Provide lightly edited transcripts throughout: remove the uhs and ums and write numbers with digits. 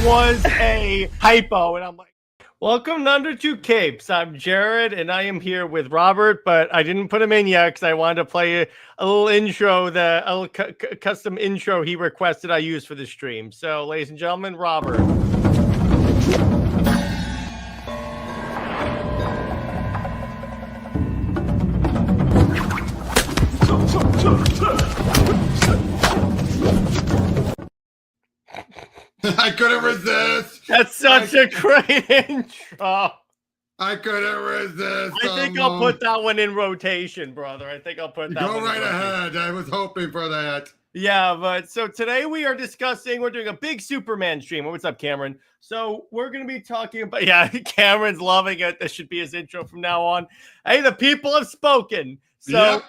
was a hypo, and I'm like, welcome to Under Two Capes. I'm Jared, and I am here with Robert, but I didn't put him in yet because I wanted to play a little intro, a little custom intro he requested I use for the stream. So, ladies and gentlemen, Robert. I couldn't resist. That's such a great intro. I couldn't resist. I think I'll put that one in rotation, brother. I think I'll put that one Go right in rotation. ahead. I was hoping for that. Yeah, but so today we're doing a big Superman stream. What's up, Cameron? So we're going to be talking about, yeah, Cameron's loving it. This should be his intro from now on. Hey, the people have spoken. So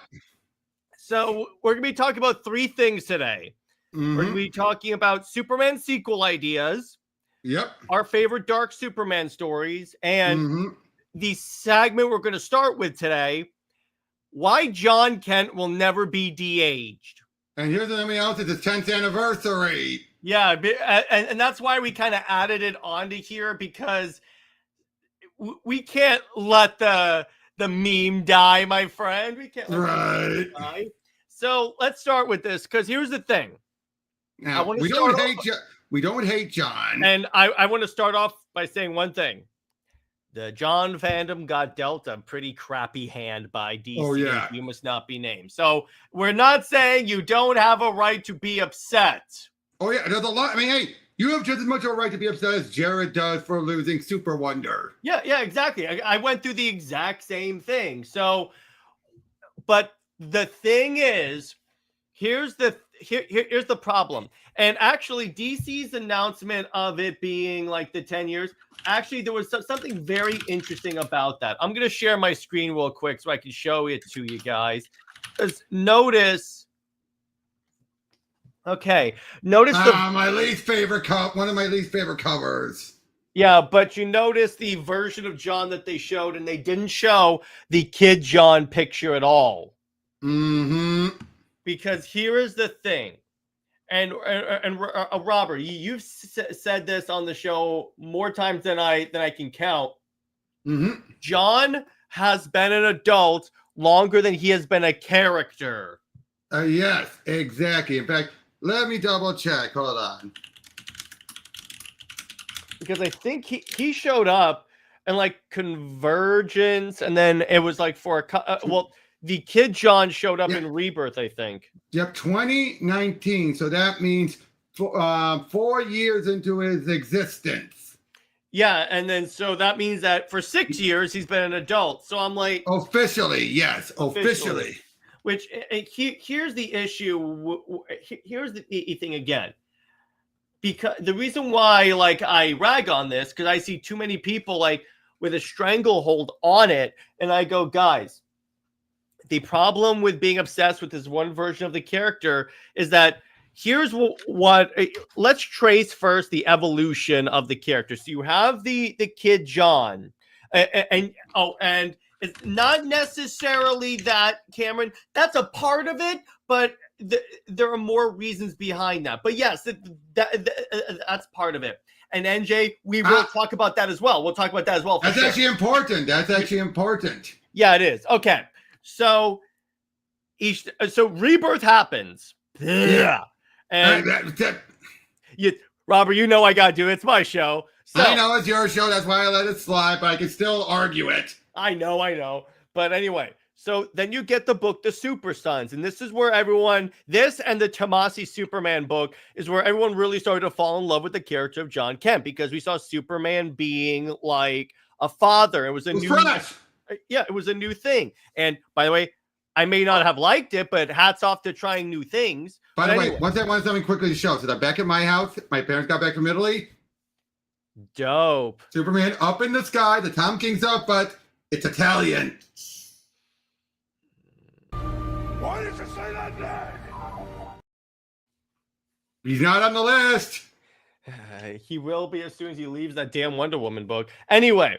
we're going to be talking about three things today. We're going to be talking about Superman sequel ideas. Yep. Our favorite dark Superman stories. And the segment we're going to start with today, why Jon Kent will never be de-aged. And here's something else. It's his 10th anniversary. Yeah, and that's why we kind of added it onto here, because we can't let the meme die, my friend. We can't let the meme die. So let's start with this, because here's the thing. Now, we don't hate Jon. And I want to start off by saying one thing. The Jon fandom got dealt a pretty crappy hand by DC. Oh, yeah. You must not be named. So we're not saying you don't have a right to be upset. Oh, yeah. There's a lot. I mean, hey, you have just as much of a right to be upset as Jared does for losing Super Wonder. Yeah, exactly. I went through the exact same thing. So, but the thing is, here's the problem. And actually, DC's announcement of it being like the 10 years, actually, there was something very interesting about that. I'm going to share my screen real quick so I can show it to you guys. Because notice my least favorite one of my least favorite covers. Yeah, but you notice the version of Jon that they showed, and they didn't show the kid Jon picture at all. Because here is the thing, and Robert, you've said this on the show more times than I can count. Jon has been an adult longer than he has been a character. Yes, exactly. In fact, let me double check. Hold on. Because I think he showed up in like Convergence, and then it was like for the kid Jon showed up in Rebirth, I think. Yep, 2019. So that means 4 years into his existence. Yeah, and then so that means that for 6 years he's been an adult. So I'm like, officially, yes, officially. Which here's the issue. Here's the thing again. Because the reason why like I rag on this, because I see too many people like with a stranglehold on it, and I go, guys, the problem with being obsessed with this one version of the character is that here's what let's trace first the evolution of the character. So you have the kid Jon, and it's not necessarily that, Cameron, that's a part of it, but there are more reasons behind that. But yes, that's part of it. And NJ, we will talk about that as well. We'll talk about that as well. That's actually important. That's actually important. Yeah, it is. Okay. So Rebirth happens. Yeah. And Robert, you know I gotta do it. It's my show. So, I know it's your show. That's why I let it slide, but I can still argue it. I know. But anyway, so then you get the book, The Super Sons. And this is where this and the Tomasi Superman book is where everyone really started to fall in love with the character of Jon Kent, because we saw Superman being like a father. It was a new thing. And by the way, I may not have liked it, but hats off to trying new things. By the way, one thing I want something quickly to show. So that back at my house, my parents got back from Italy. Dope. Superman up in the sky, the Tom King's up, but it's Italian. Why did you say that name? He's not on the list. He will be as soon as he leaves that damn Wonder Woman book. Anyway.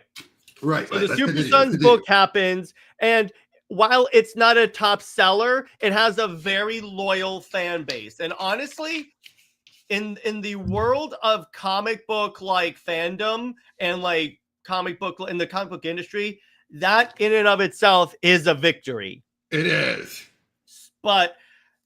Right. So the Super Sons book happens, and while it's not a top seller, it has a very loyal fan base. And honestly, in the world of comic book like fandom and like comic book in the comic book industry, that in and of itself is a victory. It is. But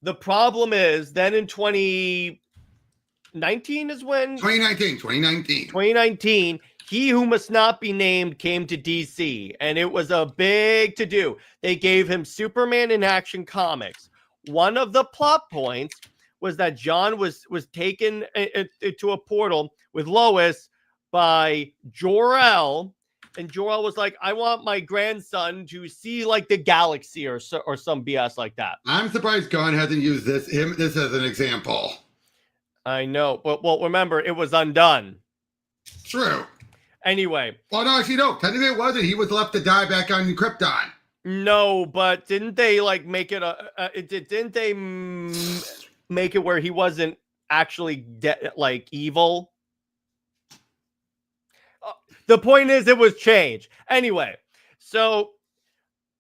the problem is then in 2019 is when 2019, He Who Must Not Be Named came to DC, and it was a big to do. They gave him Superman in Action Comics. One of the plot points was that Jon was taken to a portal with Lois by Jor-El, and Jor-El was like, I want my grandson to see like the galaxy or some BS like that. I'm surprised Gunn hasn't used this as an example. I know. Well, remember, it was undone. True. Anyway. Well, no, actually, no. Technically, it wasn't. He was left to die back on Krypton. No, but didn't they like make it didn't they make it where he wasn't actually like evil? The point is, it was changed. Anyway, so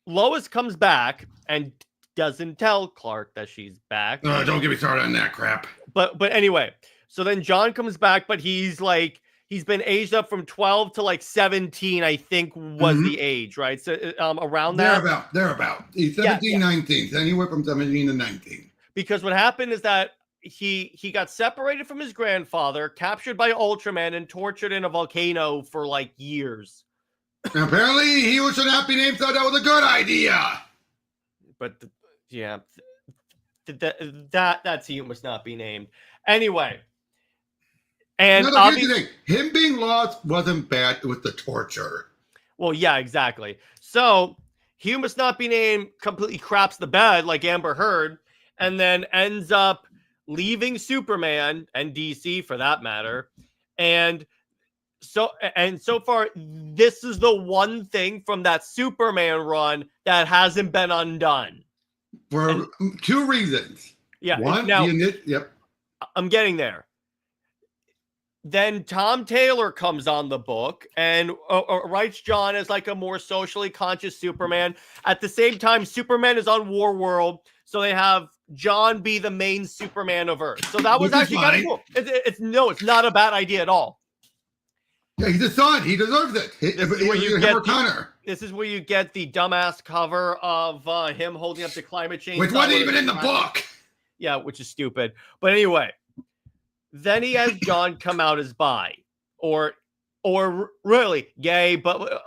Lois comes back and doesn't tell Clark that she's back. Don't get me started on that crap. But anyway, so then Jon comes back, but he's been aged up from 12 to like 17, I think was the age, right? So around that. Thereabout. He's 17, 19. Anywhere from 17 to 19. Because what happened is that he got separated from his grandfather, captured by Ultraman, and tortured in a volcano for like years. And apparently, He Who Should Not Be Named thought that was a good idea. But that's He Who Must Not Be Named. Anyway. And no, here's the thing. Him being lost wasn't bad. It was the torture. Well, yeah, exactly. So He Who Must Not Be Named completely craps the bed like Amber Heard, and then ends up leaving Superman and DC for that matter. And so far, this is the one thing from that Superman run that hasn't been undone. For two reasons. Yeah. One, now, yep. I'm getting there. Then Tom Taylor comes on the book and writes Jon as like a more socially conscious Superman. At the same time, Superman is on War World, so they have Jon be the main Superman of Earth. So that was actually kind of cool. It's not a bad idea at all. Yeah, he's a son. He deserves it. This is where you get the dumbass cover of him holding up the climate change. Which wasn't even in the book. Yeah, which is stupid. But anyway. Then he has Jon come out as bi, or really gay, but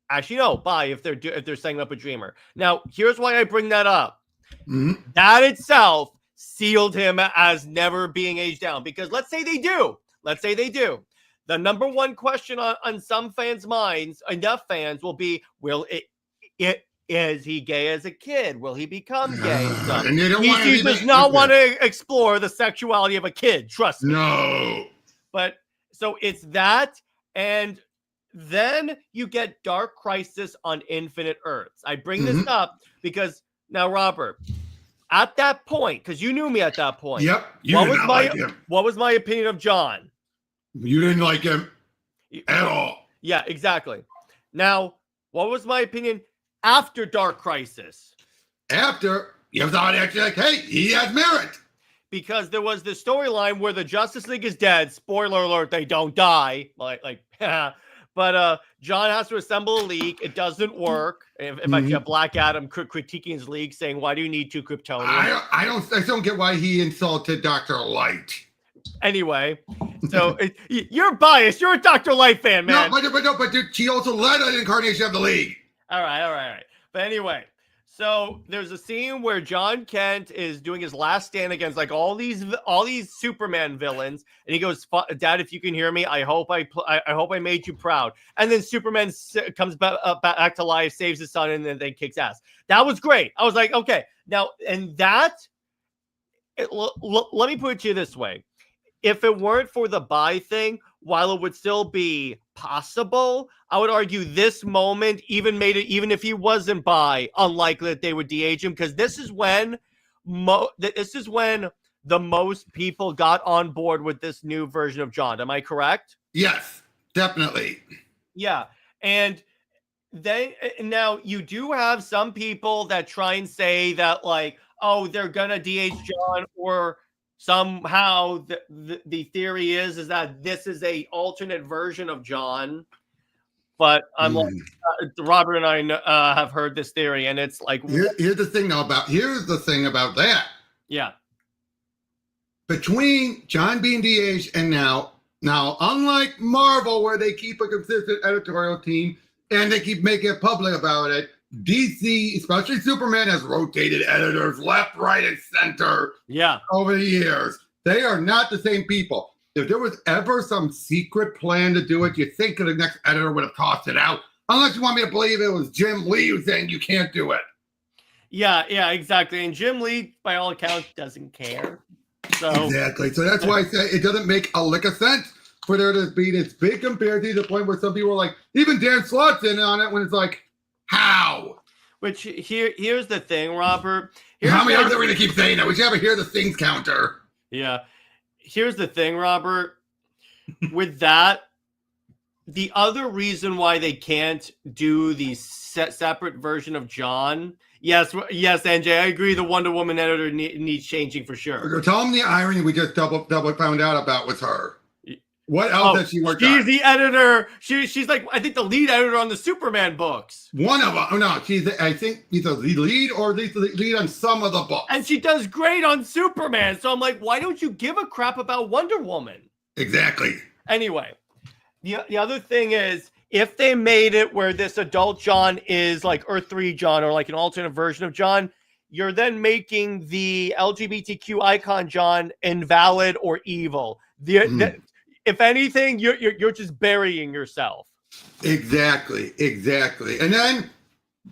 actually no, bi if they're setting up a dreamer. Now, here's why I bring that up. Mm-hmm. That itself sealed him as never being aged down, because let's say they do. The number one question on some fans' minds, enough fans, will be: is he gay as a kid? Will he become gay? He does not want to explore the sexuality of a kid. Trust me. No. But so it's that, and then you get Dark Crisis on Infinite Earths. I bring this up because now, Robert, at that point, because you knew me at that point. Yep. What was my opinion of Jon? You didn't like him at all. Yeah, exactly. Now, what was my opinion after Dark Crisis? After, you thought actually like, hey, he has merit. Because there was the storyline where the Justice League is dead. Spoiler alert, they don't die. But Jon has to assemble a league. It doesn't work. In fact, you have Black Adam critiquing his league, saying, why do you need two Kryptonians? I don't get why he insulted Dr. Light. Anyway, so you're biased. You're a Dr. Light fan, man. But she also led an incarnation of the league. All right. But anyway, so there's a scene where Jon Kent is doing his last stand against like all these Superman villains, and he goes, "Dad, if you can hear me, I hope I made you proud." And then Superman comes back to life, saves his son, and then kicks ass. That was great. I was like, okay, now and that. Let me put it to you this way: if it weren't for the bi thing, while it would still be possible, I would argue this moment even made it, even if he wasn't bi, unlikely that they would de-age him, because this is when the most people got on board with this new version of Jon. Am I correct? Yes, definitely. Yeah, and then now you do have some people that try and say that like, oh, they're gonna de-age Jon, or somehow the theory is that this is a alternate version of Jon. But I'm like, Robert and I have heard this theory, and it's like, here's the thing about that. Yeah. Between Jon being DH and now, unlike Marvel, where they keep a consistent editorial team and they keep making it public about it, DC, especially Superman, has rotated editors left, right, and center. Yeah. Over the years. They are not the same people. If there was ever some secret plan to do it, you think the next editor would have tossed it out. Unless you want me to believe it was Jim Lee who's saying you can't do it. Yeah, exactly. And Jim Lee, by all accounts, doesn't care. So exactly. So that's why I say it doesn't make a lick of sense for there to be this big comparison to the point where some people are like, even Dan Slott's in on it when it's like, how? Which here's the thing, Robert. How many times are we going to keep saying that? We should ever hear the things counter. Yeah. Here's the thing, Robert. With that, the other reason why they can't do the separate version of Jon. Yes, NJ, I agree. The Wonder Woman editor needs changing for sure. Tell them the irony we just double found out about with her. What else has she worked on? She's the editor. She's like, I think, the lead editor on the Superman books. One of them. Oh, no. I think either the lead or the lead on some of the books. And she does great on Superman. So I'm like, why don't you give a crap about Wonder Woman? Exactly. Anyway, the other thing is, if they made it where this adult Jon is like Earth 3 Jon or like an alternate version of Jon, you're then making the LGBTQ icon Jon invalid or evil. If anything, you're just burying yourself. Exactly. And then,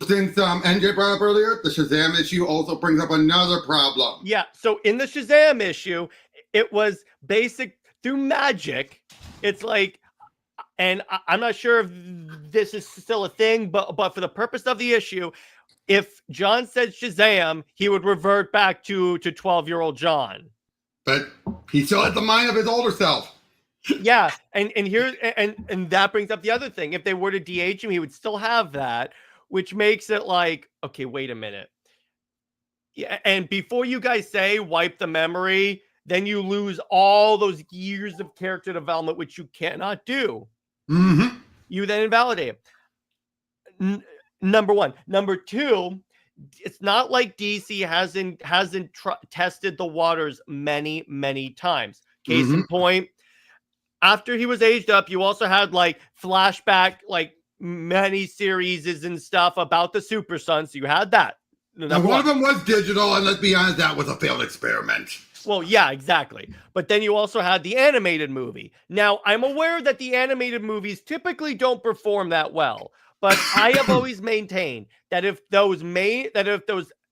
since NJ brought up earlier, the Shazam issue also brings up another problem. Yeah, so in the Shazam issue, it was basic through magic. It's like, and I'm not sure if this is still a thing, but for the purpose of the issue, if Jon said Shazam, he would revert back to 12-year-old Jon. But he still has the mind of his older self. Yeah, and that brings up the other thing. If they were to DH him, he would still have that, which makes it like, okay, wait a minute. Yeah, and before you guys say wipe the memory, then you lose all those years of character development, which you cannot do. Mm-hmm. You then invalidate it. Number one. Number two, it's not like DC hasn't tested the waters many times. Case in point, after he was aged up, you also had like flashback, like many series and stuff about the Super Son. So you had that. Now, one of them was digital, and let's be honest, that was a failed experiment. Well, yeah, exactly. But then you also had the animated movie. Now, I'm aware that the animated movies typically don't perform that well, but I have always maintained that if those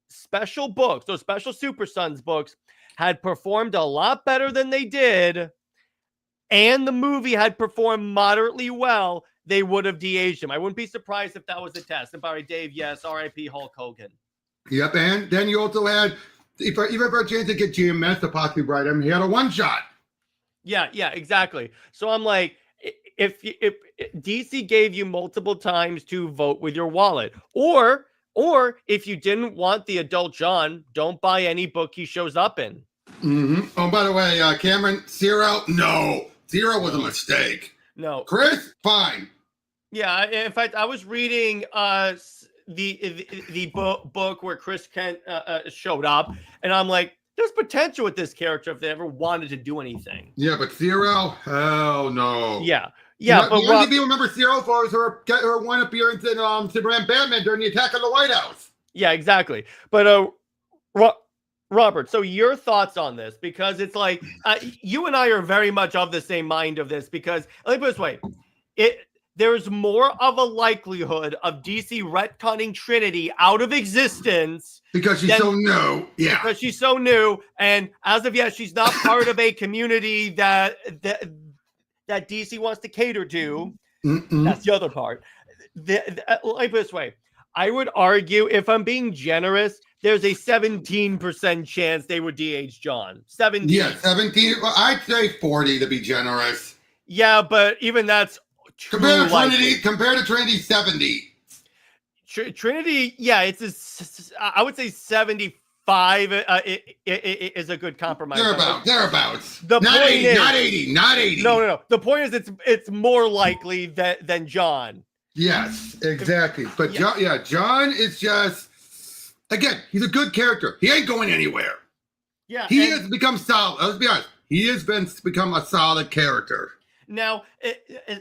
special books, those special Super Sons books, had performed a lot better than they did, and the movie had performed moderately well, they would have de-aged him. I wouldn't be surprised if that was the test. And by the way, Dave, yes, R.I.P. Hulk Hogan. Yep, and then you also had, even for a chance to get GMS to possibly write him, he had a one-shot. Yeah, exactly. So I'm like, if DC gave you multiple times to vote with your wallet, or if you didn't want the adult Jon, don't buy any book he shows up in. Oh, by the way, Cameron, Zero, no. Zero was a mistake. No. Chris, fine. Yeah, in fact, I was reading the book where Chris Kent showed up, and I'm like, there's potential with this character if they ever wanted to do anything. Yeah, but Zero, hell no. Yeah. But the only people remember Zero for is her one appearance in Superman Batman during the attack on the White House. Yeah, exactly. But Robert, so your thoughts on this, because it's like you and I are very much of the same mind of this, because let me put it this way, there's more of a likelihood of DC retconning Trinity out of existence because she's so new. Yeah, because she's so new, and as of yet, she's not part of a community that DC wants to cater to. That's the other part. Let me put it this way. I would argue, if I'm being generous, there's a 17% chance they would DH Jon. 17. Yeah, 17. Well, I'd say 40 to be generous. Yeah, but even that's compared to Trinity, 70. Trinity, yeah, I would say 75 5 is a good compromise. Thereabouts. The not point 80, is, not 80, not 80. No. The point is, it's more likely than Jon. Yes, exactly. But Yeah. Jon is just, again, he's a good character. He ain't going anywhere. Yeah, He has become solid. Let's be honest. He has become a solid character. Now,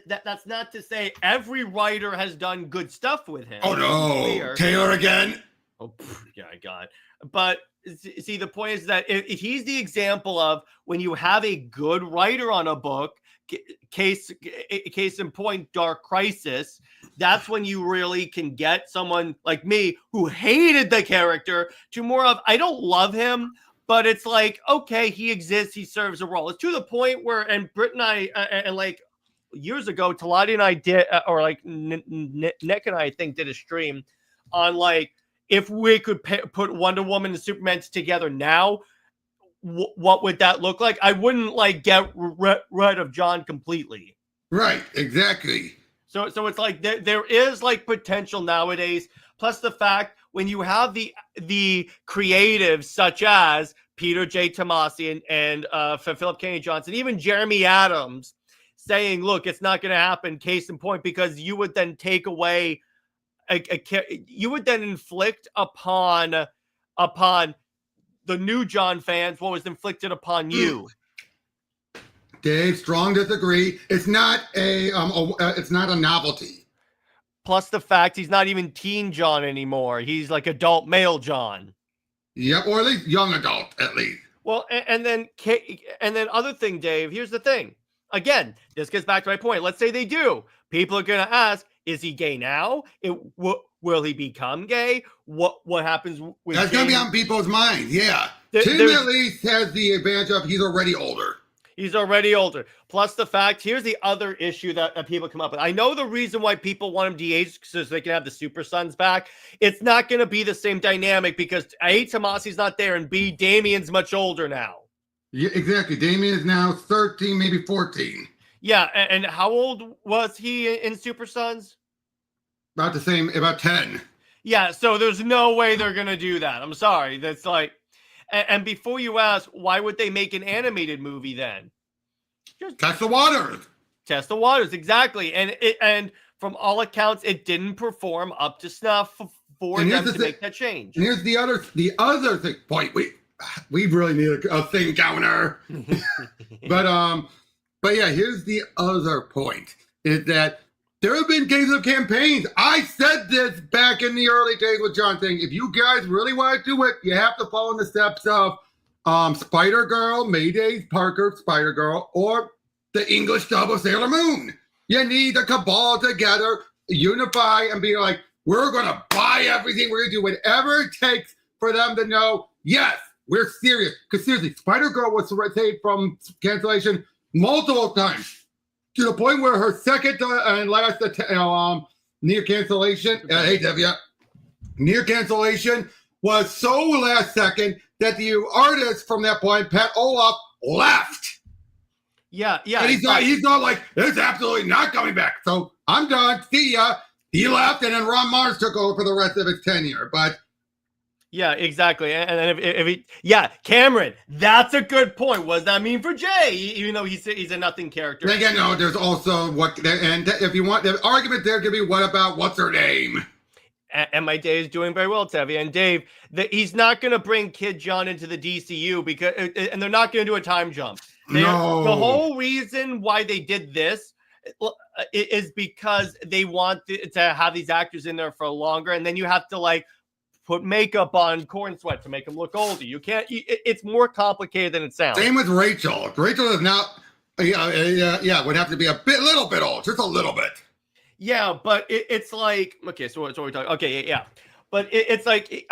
that's not to say every writer has done good stuff with him. Oh no, Taylor again. Oh yeah, God. But see, the point is that if he's the example of when you have a good writer on a book, case in point, Dark Crisis, that's when you really can get someone like me who hated the character to more of, I don't love him, but it's like, okay, he exists, he serves a role. It's to the point where, and Britt and I, and like years ago, Teladia and I did, or like Nick and I think did a stream on like, if we could put Wonder Woman and Superman together now, what would that look like? I wouldn't like get rid of Jon completely. Right, exactly. So it's like there is like potential nowadays. Plus the fact when you have the creatives such as Peter J. Tomasi and Philip Kennedy Johnson, even Jeremy Adams saying, look, it's not going to happen, case in point, because you would then take away you would then inflict upon the new Jon fans what was inflicted upon you. Dave, strong disagree. It's not it's not a novelty. Plus the fact he's not even teen Jon anymore. He's like adult male Jon. Yep, or at least young adult, at least. Well, and then other thing, Dave, here's the thing. Again, this gets back to my point. Let's say they do. People are going to ask, is he gay now? Will he become gay? What happens with That's going to be on people's minds, yeah. Tim at least has the advantage of he's already older. He's already older. Plus the fact, here's the other issue that people come up with. I know the reason why people want him de-aged so they can have the Super Sons back. It's not going to be the same dynamic because A, Tomasi's not there, and B, Damian's much older now. Yeah, exactly. Damian is now 13, maybe 14. Yeah, and how old was he in Super Sons? About the same, about 10. Yeah, so there's no way they're going to do that. I'm sorry. That's like, and before you ask, why would they make an animated movie then? Just test the waters. Test the waters, exactly. And from all accounts, it didn't perform up to snuff for them to make that change. And here's the other thing. Boy, we really need a thing counter. But yeah, here's the other point, is that there have been cases of campaigns. I said this back in the early days with Jon, saying, if you guys really want to do it, you have to follow in the steps of Spider-Girl, Mayday Parker, Spider-Girl, or the English dub of Sailor Moon. You need the cabal together, unify, and be like, we're going to buy everything. We're going to do whatever it takes for them to know, yes, we're serious. Because seriously, Spider-Girl was saved from cancellation multiple times, to the point where her second and last near cancellation, near cancellation was so last second that the artist from that point, Pat Olaf, left. Yeah. And he's not like, it's absolutely not coming back. So I'm done. See ya. He left, and then Ron Mars took over for the rest of his tenure. But yeah, exactly. And then if he, yeah, Cameron, that's a good point. What does that mean for Jay? Even though he's a nothing character. Again, no, there's also and if you want the argument, there could be what about what's her name? And my Dave is doing very well, Tevi. And Dave, he's not going to bring Kid Jon into the DCU because, and they're not going to do a time jump. No. The whole reason why they did this is because they want to have these actors in there for longer, and then you have to like put makeup on Corn Sweat to make them look older. You can't. It's more complicated than it sounds. Same with Rachel. Rachel is not. Would have to be little bit old, just a little bit. Yeah, but it's like, okay. So what we're talking? Okay, yeah. But it's like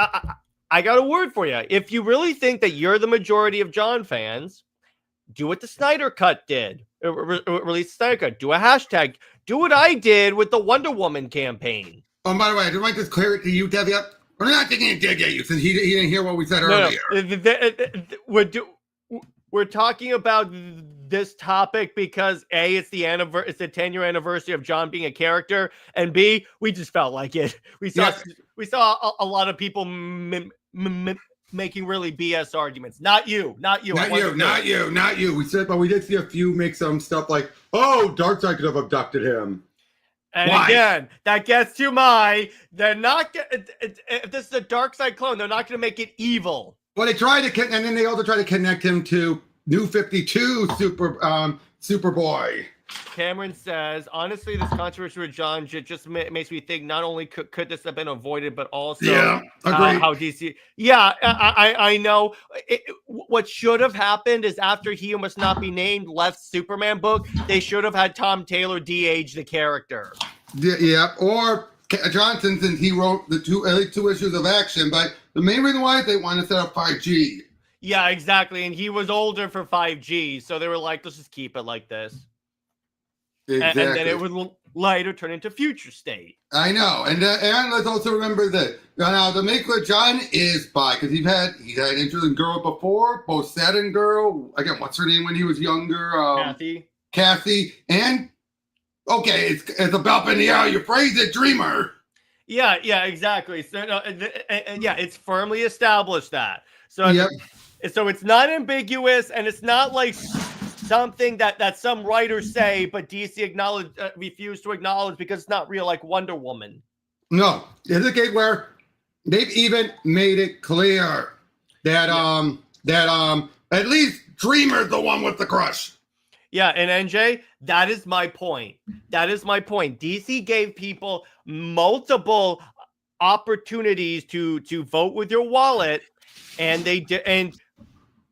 I got a word for you. If you really think that you're the majority of Jon fans, do what the Snyder Cut did. Release the Snyder Cut. Do a hashtag. Do what I did with the Wonder Woman campaign. Oh, by the way, I just want to clear it to you, Devia. We're not taking a dig at you since he didn't hear what we said earlier. We're talking about this topic because A, it's the 10-year anniversary of Jon being a character, and B, we just felt like it. We saw a lot of people making really BS arguments. Not you. Not you. We said, but we did see a few make some stuff like, oh, Darkseid could have abducted him. And Why? again, that gets to they're not, if this is a Darkseid clone, they're not going to make it evil. Well, they tried to, and then they also try to connect him to New 52 Superboy. Cameron says, honestly, this controversy with Jon just makes me think not only could this have been avoided, but also how DC. Yeah, I know. What should have happened is after He Who Must Not Be Named left Superman book, they should have had Tom Taylor de-age the character. Yeah, or Johnson, since he wrote at least 2 issues of Action, but the main reason why is they want to set up 5G. Yeah, exactly, and he was older for 5G, so they were like, let's just keep it like this. Exactly. And then it would later turn into Future State. I know, and let's also remember that now the maker Jon is bi because he had interest in girl before, both Saturn Girl. Again, what's her name when he was younger? Kathy, and okay, it's about Benioff. You phrase it, Dreamer. Yeah, exactly. So yeah, it's firmly established that. So so it's not ambiguous, and it's not like something that some writers say, but DC refuse to acknowledge because it's not real, like Wonder Woman. No, it's a case where they've even made it clear that at least Dreamer's the one with the crush. Yeah, and NJ, that is my point. DC gave people multiple opportunities to vote with your wallet, and they did, and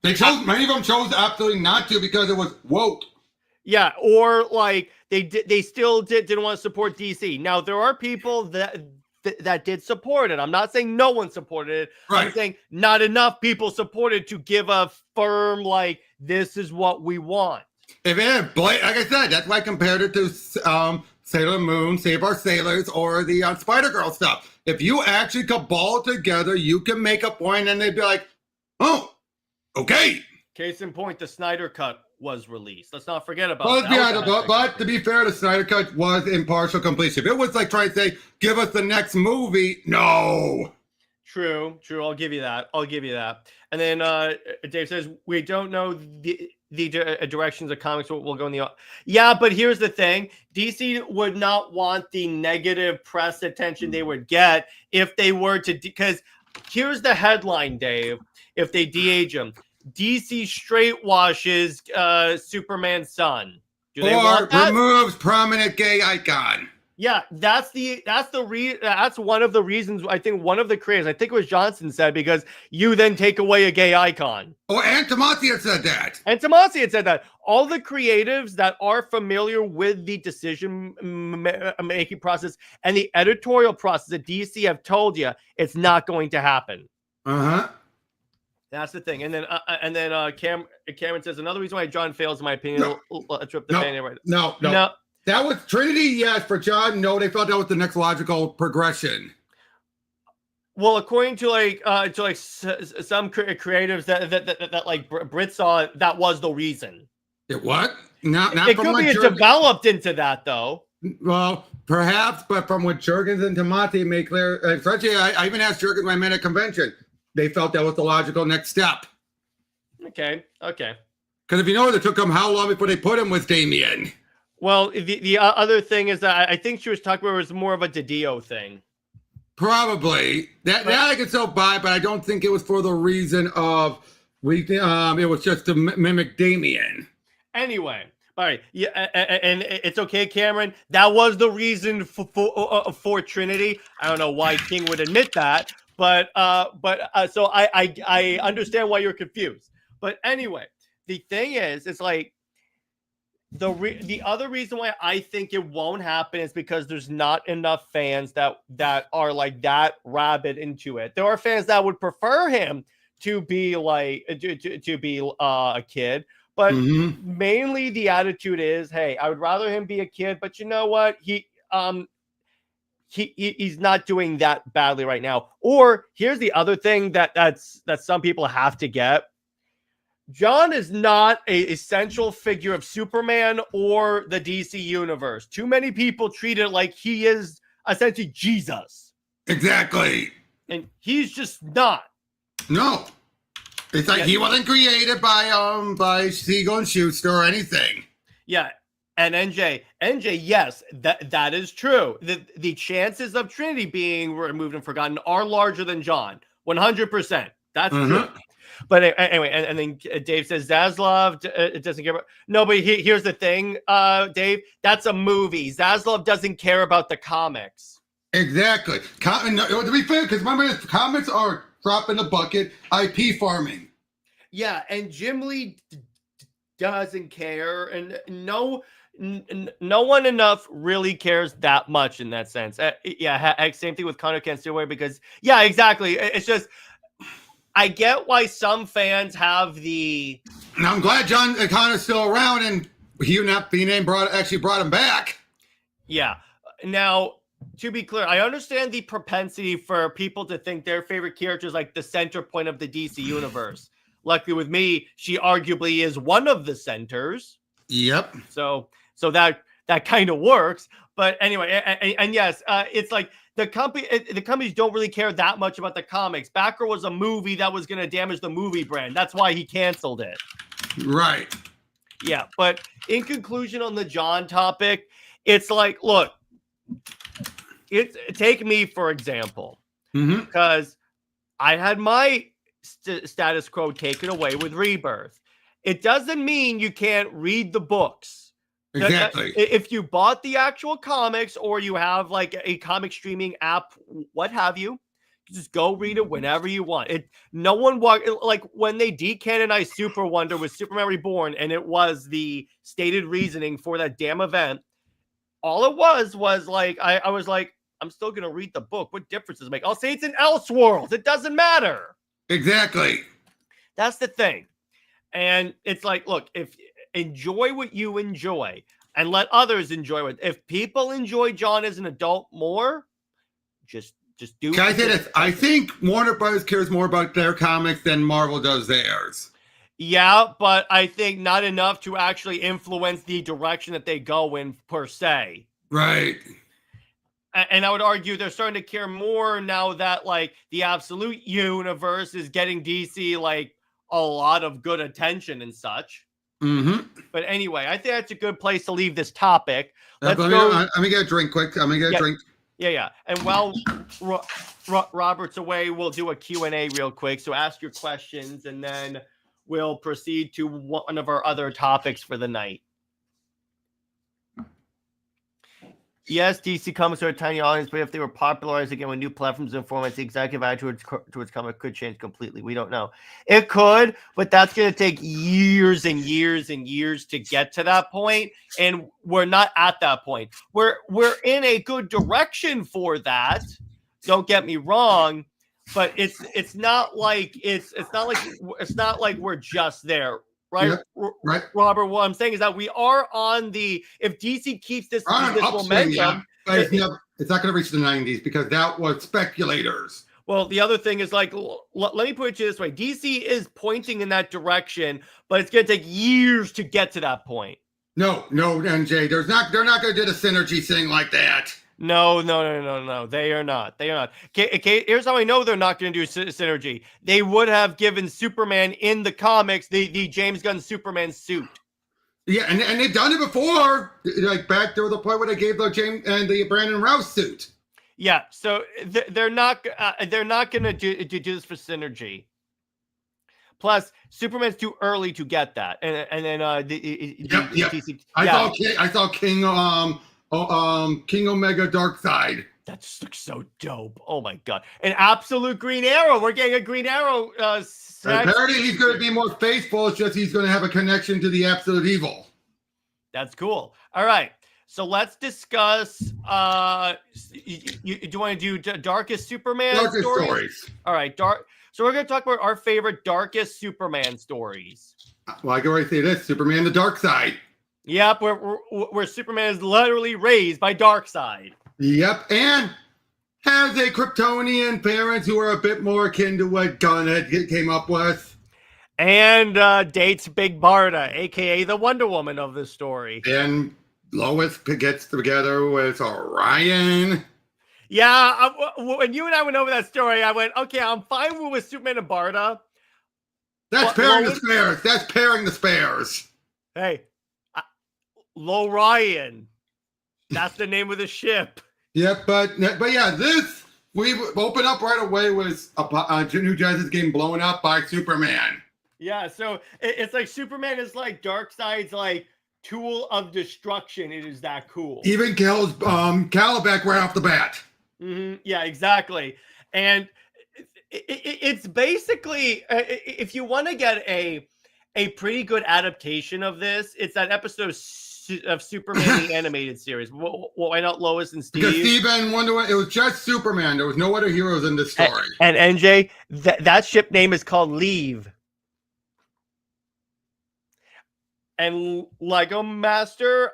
many of them chose absolutely not to because it was woke. Yeah, or like they still didn't want to support DC. Now there are people that did support it. I'm not saying no one supported it. Right. I'm saying not enough people supported to give a firm like this is what we want. If it, like I said, that's why I compared it to Sailor Moon, Save Our Sailors, or the Spider-Girl stuff. If you actually cabal together, you can make a point, and they'd be like, "Oh, okay." Case in point, the Snyder Cut was released. Let's not forget about that. But to be fair, the Snyder Cut was impartial completion. If it was like trying to say, "Give us the next movie," no. True. I'll give you that. And then Dave says we don't know the directions of comics will go in the. Yeah, but here's the thing: DC would not want the negative press attention they would get if they were to. Because here's the headline, Dave: if they de-age him, DC straight washes Superman's son. Do they want that? Removes prominent gay icon. Yeah, that's one of the reasons. I think one of the creators, I think it was Johnson, said because you then take away a gay icon. Oh, and Tomasi had said that. All the creatives that are familiar with the decision making process and the editorial process at DC have told you it's not going to happen. That's the thing. And then Cameron says another reason why Jon fails, in my opinion. Let's rip the fan right. No. That was Trinity, yes. For Jon, no. They felt that was the next logical progression. Well, according to some creatives that like Brit saw, that was the reason. It what? Not it could be developed into that though. Well, perhaps, but from what Jurgens and Tomasi made clear, especially I even asked Jurgens when I met at convention, they felt that was the logical next step. Okay. Because if you know, it took them how long before they put him with Damian. Well, the other thing is that I think she was talking about it was more of a Didio thing. Probably. That I can still buy, but I don't think it was for the reason of it was just to mimic Damian. Anyway, all right. Yeah, and it's okay, Cameron. That was the reason for Trinity. I don't know why King would admit that, but so I understand why you're confused. But anyway, the thing is, it's like the other reason why I think it won't happen is because there's not enough fans that are like that rabid into it. There are fans that would prefer him to be like to be a kid, but mainly the attitude is, hey, I would rather him be a kid, but you know what? He's not doing that badly right now. Or here's the other thing that some people have to get. Jon is not an essential figure of Superman or the DC universe. Too many people treat it like he is essentially Jesus. Exactly. And he's just not. No. It's like he wasn't created by Siegel and Schuster or anything. Yeah. And NJ, yes, that is true. The chances of Trinity being removed and forgotten are larger than Jon. 100%. That's true. But anyway, and then Dave says Zaslav doesn't care about. No, but here's the thing, Dave. That's a movie. Zaslav doesn't care about the comics. Exactly. To be fair, because remember, comics are drop in the bucket, IP farming. Yeah, and Jim Lee doesn't care, and no one enough really cares that much in that sense. Same thing with Connor Kent Stewart, because exactly. It's just I get why some fans have the. Now I'm glad John Connor's still around, and Hugh Napthine actually brought him back. Yeah. Now, to be clear, I understand the propensity for people to think their favorite character is like the center point of the DC universe. Luckily with me, she arguably is one of the centers. Yep. So that kind of works. But anyway, and yes, it's like the companies don't really care that much about the comics. Batgirl was a movie that was going to damage the movie brand. That's why he canceled it. Right. Yeah, but in conclusion on the Jon topic, it's like, look, take me for example, because I had my status quo taken away with Rebirth. It doesn't mean you can't read the books. Exactly. If you bought the actual comics or you have like a comic streaming app, what have you, just go read it whenever you want. No one like when they decanonized Super Wonder with Superman Reborn, and it was the stated reasoning for that damn event. All it was like I was like, I'm still gonna read the book. What difference does it make? I'll say it's an Elseworlds. It doesn't matter. Exactly. That's the thing. And it's like, look, if enjoy what you enjoy and let others enjoy it. If people enjoy Jon as an adult more, just do. Can I say this? I think Warner Brothers cares more about their comics than Marvel does theirs. Yeah, but I think not enough to actually influence the direction that they go in per se. Right. And I would argue they're starting to care more now that like the Absolute Universe is getting DC like a lot of good attention and such. But anyway, I think that's a good place to leave this topic. Let's go. I'm gonna get a drink quick. I'm gonna get a drink. Yeah. And while Robert's away, we'll do a Q&A real quick. So ask your questions, and then we'll proceed to one of our other topics for the night. Yes, DC Comics are a tiny audience, but if they were popularized again with new platforms and formats, the executive attitude towards comic could change completely. We don't know. It could, but that's going to take years and years and years to get to that point, and we're not at that point. We're in a good direction for that. Don't get me wrong, but it's not like we're just there. Right, yeah, right, Robert. What I'm saying is that we are on the. If DC keeps this momentum, but it's not going to reach the 90s because that was speculators. Well, the other thing is like, let me put it to you this way: DC is pointing in that direction, but it's going to take years to get to that point. No, NJ. They're not going to do the synergy thing like that. No. They are not. Okay, here's how I know they're not going to do synergy. They would have given Superman in the comics the James Gunn Superman suit. Yeah, and they've done it before. Like back to the point where they gave the James and the Brandon Routh suit. Yeah, so they're not going to do this for synergy. Plus, Superman's too early to get that, and then UTC. I saw King Omega Darkseid. That's so dope. Oh my god. An absolute Green Arrow. We're getting a Green Arrow. Apparently he's going to be more faithful. It's just he's going to have a connection to the absolute evil. That's cool. All right. So let's discuss. You do want to do Darkest Superman stories? All right. So we're going to talk about our favorite Darkest Superman stories. Well, I can already say this: Superman, the Dark Side. Yep, where Superman is literally raised by Darkseid. Yep, and has a Kryptonian parents who are a bit more akin to what Gunn came up with. And dates Big Barda, a.k.a. the Wonder Woman of this story. And Lois gets together with Orion. Yeah, when you and I went over that story, I went, okay, I'm fine with Superman and Barda. That's pairing the spares. That's pairing the spares. Hey, Lorian. That's the name of the ship. Yep, but yeah, this we open up right away with a New Justice getting blown up by Superman. Yeah, so it's like Superman is like Darkseid's like tool of destruction. It is that cool. Even kills Calabac right off the bat. Yeah, exactly. And it's basically, if you want to get a pretty good adaptation of this, it's that episode of Superman the animated series. Why not Lois and Steve? Because Steve and Wonder Woman, it was just Superman. There was no other heroes in this story. And NJ, that ship name is called Leave. And Lego Master,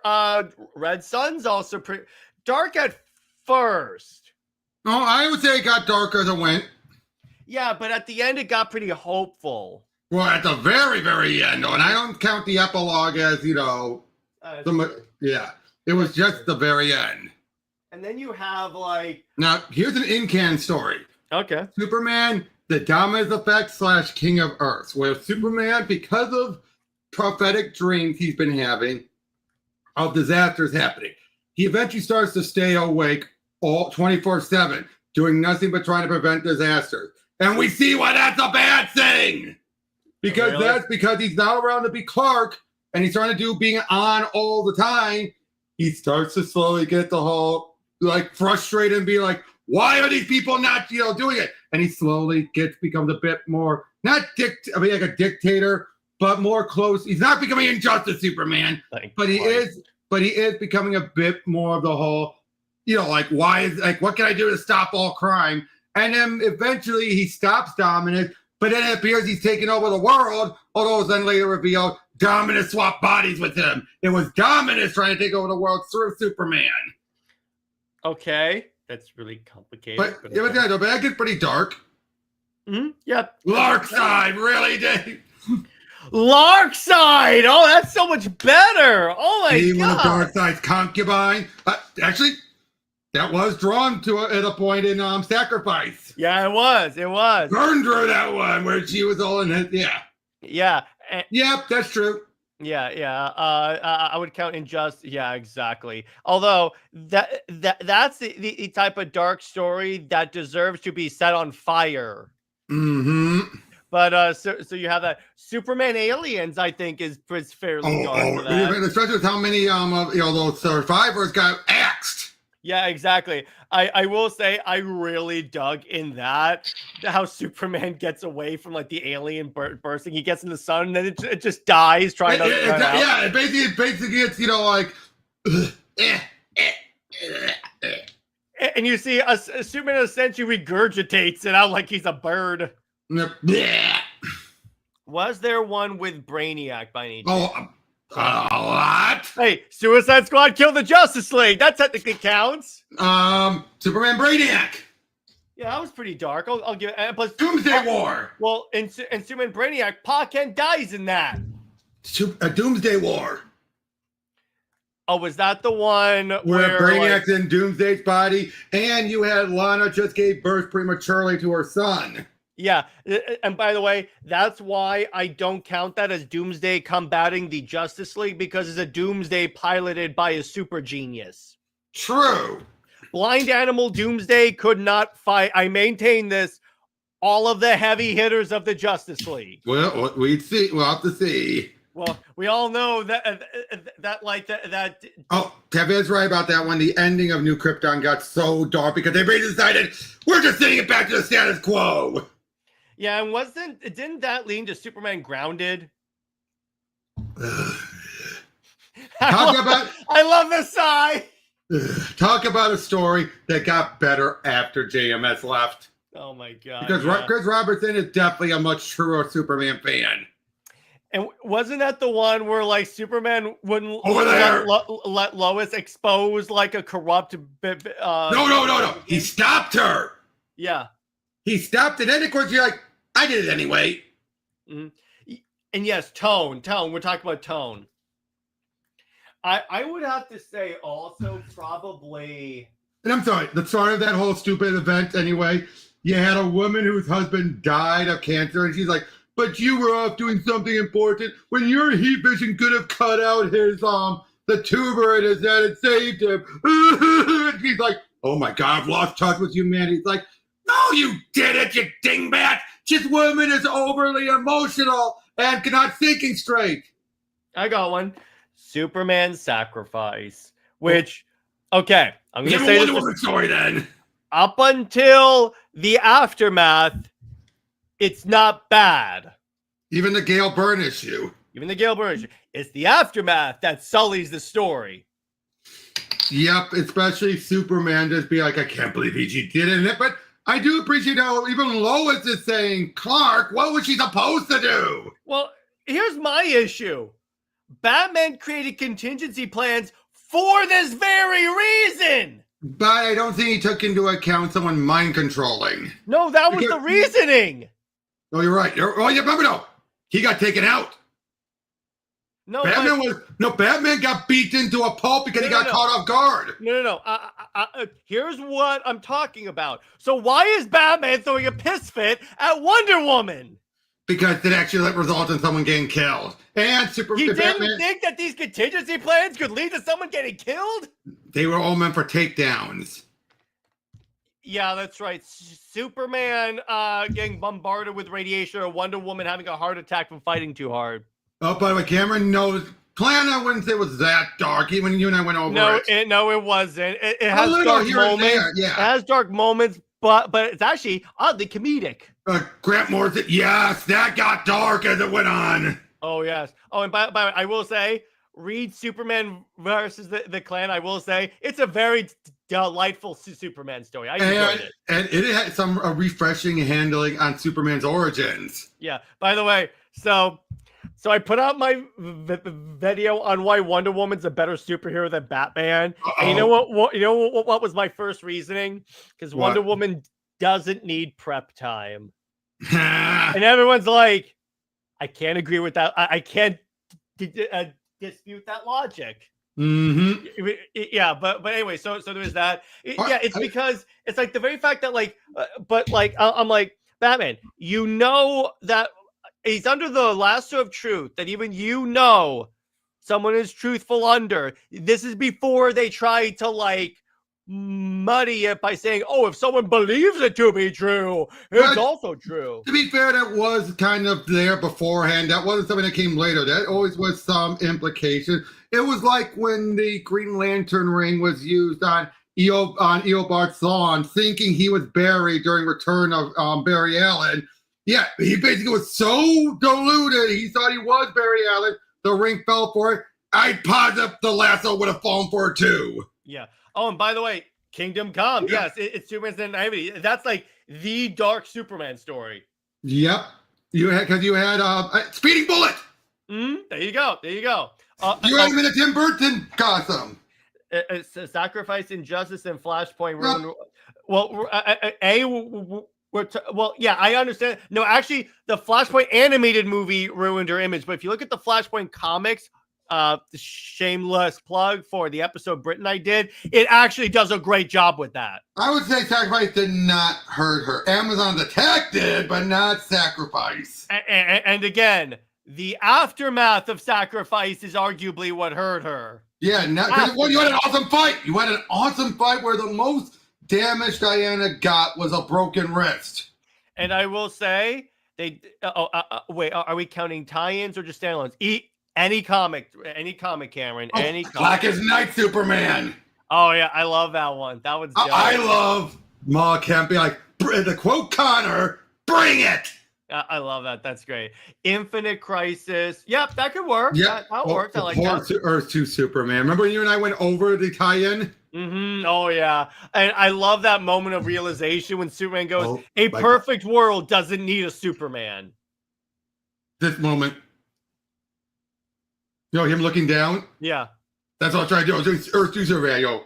Red Sun's also pretty dark at first. Oh, I would say it got darker as it went. Yeah, but at the end, it got pretty hopeful. Well, at the very, very end, and I don't count the epilogue as, yeah, it was just the very end. And then you have, like... Now, here's an in-can story. Okay. Superman, the Dominus Effect / King of Earth, where Superman, because of prophetic dreams he's been having of disasters happening, he eventually starts to stay awake all 24/7, doing nothing but trying to prevent disasters. And we see why that's a bad thing. Because that's because he's not around to be Clark, and he's trying to do being on all the time. He starts to slowly get the whole frustrated and be like, why are these people not doing it? And he slowly becomes a bit more like a dictator, but more close. He's not becoming Injustice Superman, but he is becoming a bit more of the whole, what can I do to stop all crime? And then eventually he stops Dominus, but then it appears he's taking over the world, although it's then later revealed Dominus swapped bodies with him. It was Dominus trying to take over the world through Superman. Okay. That's really complicated. But that gets pretty dark. Yeah. Larkside really did. Larkside! Oh, that's so much better. Oh my god. He was Darkseid's concubine. Actually, that was drawn at a point in Sacrifice. Yeah, it was. It was. Vern drew that one where she was all in it. Yeah. Yeah. Yep, that's true. Yeah. I would count Injustice. Yeah, exactly. Although that's the type of dark story that deserves to be set on fire. But so you have that Superman Aliens, I think, is fairly dark. Especially with how many those survivors got axed. Yeah, exactly. I will say I really dug in that how Superman gets away from the alien bursting. He gets in the sun and then it just dies trying to run out. Yeah, it basically it's and you see a Superman essentially regurgitates it out like he's a bird. Was there one with Brainiac by any chance? What? Hey, Suicide Squad killed the Justice League. That technically counts. Superman Brainiac. Yeah, that was pretty dark. I'll give it. Plus, Doomsday War. Well, in Superman Brainiac, Pa Kent dies in that. A Doomsday War. Oh, was that the one where Brainiac's in Doomsday's body, and you had Lana just gave birth prematurely to her son? Yeah, and by the way, that's why I don't count that as Doomsday combating the Justice League, because it's a Doomsday piloted by a super genius. True. Blind Animal Doomsday could not fight. I maintain this. All of the heavy hitters of the Justice League. Well, we'd see. We'll have to see. Well, we all know that. Oh, Kevin's right about that one. The ending of New Krypton got so dark because they decided we're just sending it back to the status quo. Yeah, and didn't that lead to Superman Grounded? I love the sigh. Talk about a story that got better after JMS left. Oh my god! Because Chris Robertson is definitely a much truer Superman fan. And wasn't that the one where Superman wouldn't let Lois expose a corrupt? No. He stopped her. Yeah. He stopped it, and of course you're like, I did it anyway. Mm-hmm. And yes, tone. We're talking about tone. I would have to say also probably And I'm sorry, the start of that whole stupid event anyway, you had a woman whose husband died of cancer, and she's like, but you were off doing something important when your heat vision could have cut out his, the tumor in his head and saved him. And she's like, oh my God, I've lost touch with humanity. It's like, no, you didn't, you dingbat. This woman is overly emotional and not thinking straight. I got one. Superman's sacrifice, which, okay, I'm going to say Wonder Woman story then. Up until the aftermath, it's not bad. Even the Gail Byrne issue. It's the aftermath that sullies the story. Yep, especially Superman just be like, I can't believe he did it. But I do appreciate how even Lois is saying, Clark, what was she supposed to do? Well, here's my issue. Batman created contingency plans for this very reason. But I don't think he took into account someone mind controlling. No, that was the reasoning. No, you're right. Oh, yeah, remember, no. He got taken out. No, Batman got beat into a pulp because he got caught off guard. No. Here's what I'm talking about. So why is Batman throwing a piss fit at Wonder Woman? Because it actually resulted in someone getting killed. And He didn't think that these contingency plans could lead to someone getting killed? They were all meant for takedowns. Yeah, that's right. Superman getting bombarded with radiation, or Wonder Woman having a heart attack from fighting too hard. Oh, by the way, Cameron knows. Plan, I wouldn't say it was that dark, even you and I went over it. No, it wasn't. It has dark moments. Yeah. It has dark moments, but it's actually oddly comedic. Grant Morrison, yes, that got dark as it went on. Oh, yes. Oh, and by the way, I will say, read Superman versus the Klan. I will say, it's a very delightful Superman story. I enjoyed it. And it had some refreshing handling on Superman's origins. Yeah. By the way, so I put out my video on why Wonder Woman's a better superhero than Batman. And you know what was my first reasoning? Because Wonder Woman doesn't need prep time. And everyone's like, I can't agree with that. I can't dispute that logic. Mm-hmm. Yeah, but anyway, so there's that. It's because it's like the very fact that I'm like, Batman, you know that he's under the lasso of truth, that even someone is truthful under. This is before they try to muddy it by saying, oh, if someone believes it to be true, it's also true. To be fair, that was kind of there beforehand. That wasn't something that came later. That always was some implication. It was like when the Green Lantern ring was used on Eobard's lawn, thinking he was Barry during Return of Barry Allen. Yeah, he basically was so deluded. He thought he was Barry Allen. The ring fell for it. I'd posit the lasso would have fallen for it too. Yeah. Oh, and by the way, Kingdom Come. Yeah. Yes, it's Superman's naivety. That's like the dark Superman story. Yep. You had Speeding Bullet. There you go. You had him in a Tim Burton Gotham. Sacrifice, Injustice, and Flashpoint ruined. I understand. No, actually, the Flashpoint animated movie ruined her image. But if you look at the Flashpoint comics, the shameless plug for the episode Brit and I did, it actually does a great job with that. I would say Sacrifice did not hurt her. Amazon's Attack did, but not Sacrifice. And again, the aftermath of Sacrifice is arguably what hurt her. Yeah, you had an awesome fight. You had an awesome fight where the most damage Diana got was a broken wrist. And I will say, wait, are we counting tie-ins or just standalones? Any comic, Cameron. Any comic. Black as Night Superman. Oh, yeah, I love that one. That was dope. I love Ma Kemp be like, the quote Connor, bring it. I love that. That's great. Infinite Crisis. Yep, that could work. Yeah, that works. I like that. Earth 2 Superman. Remember when you and I went over the tie-in? Mm-hmm. Oh, yeah. And I love that moment of realization when Superman goes, a perfect world doesn't need a Superman. This moment. You know, him looking down? Yeah. That's what I was trying to do. I was doing Earth 2 Survey. I go.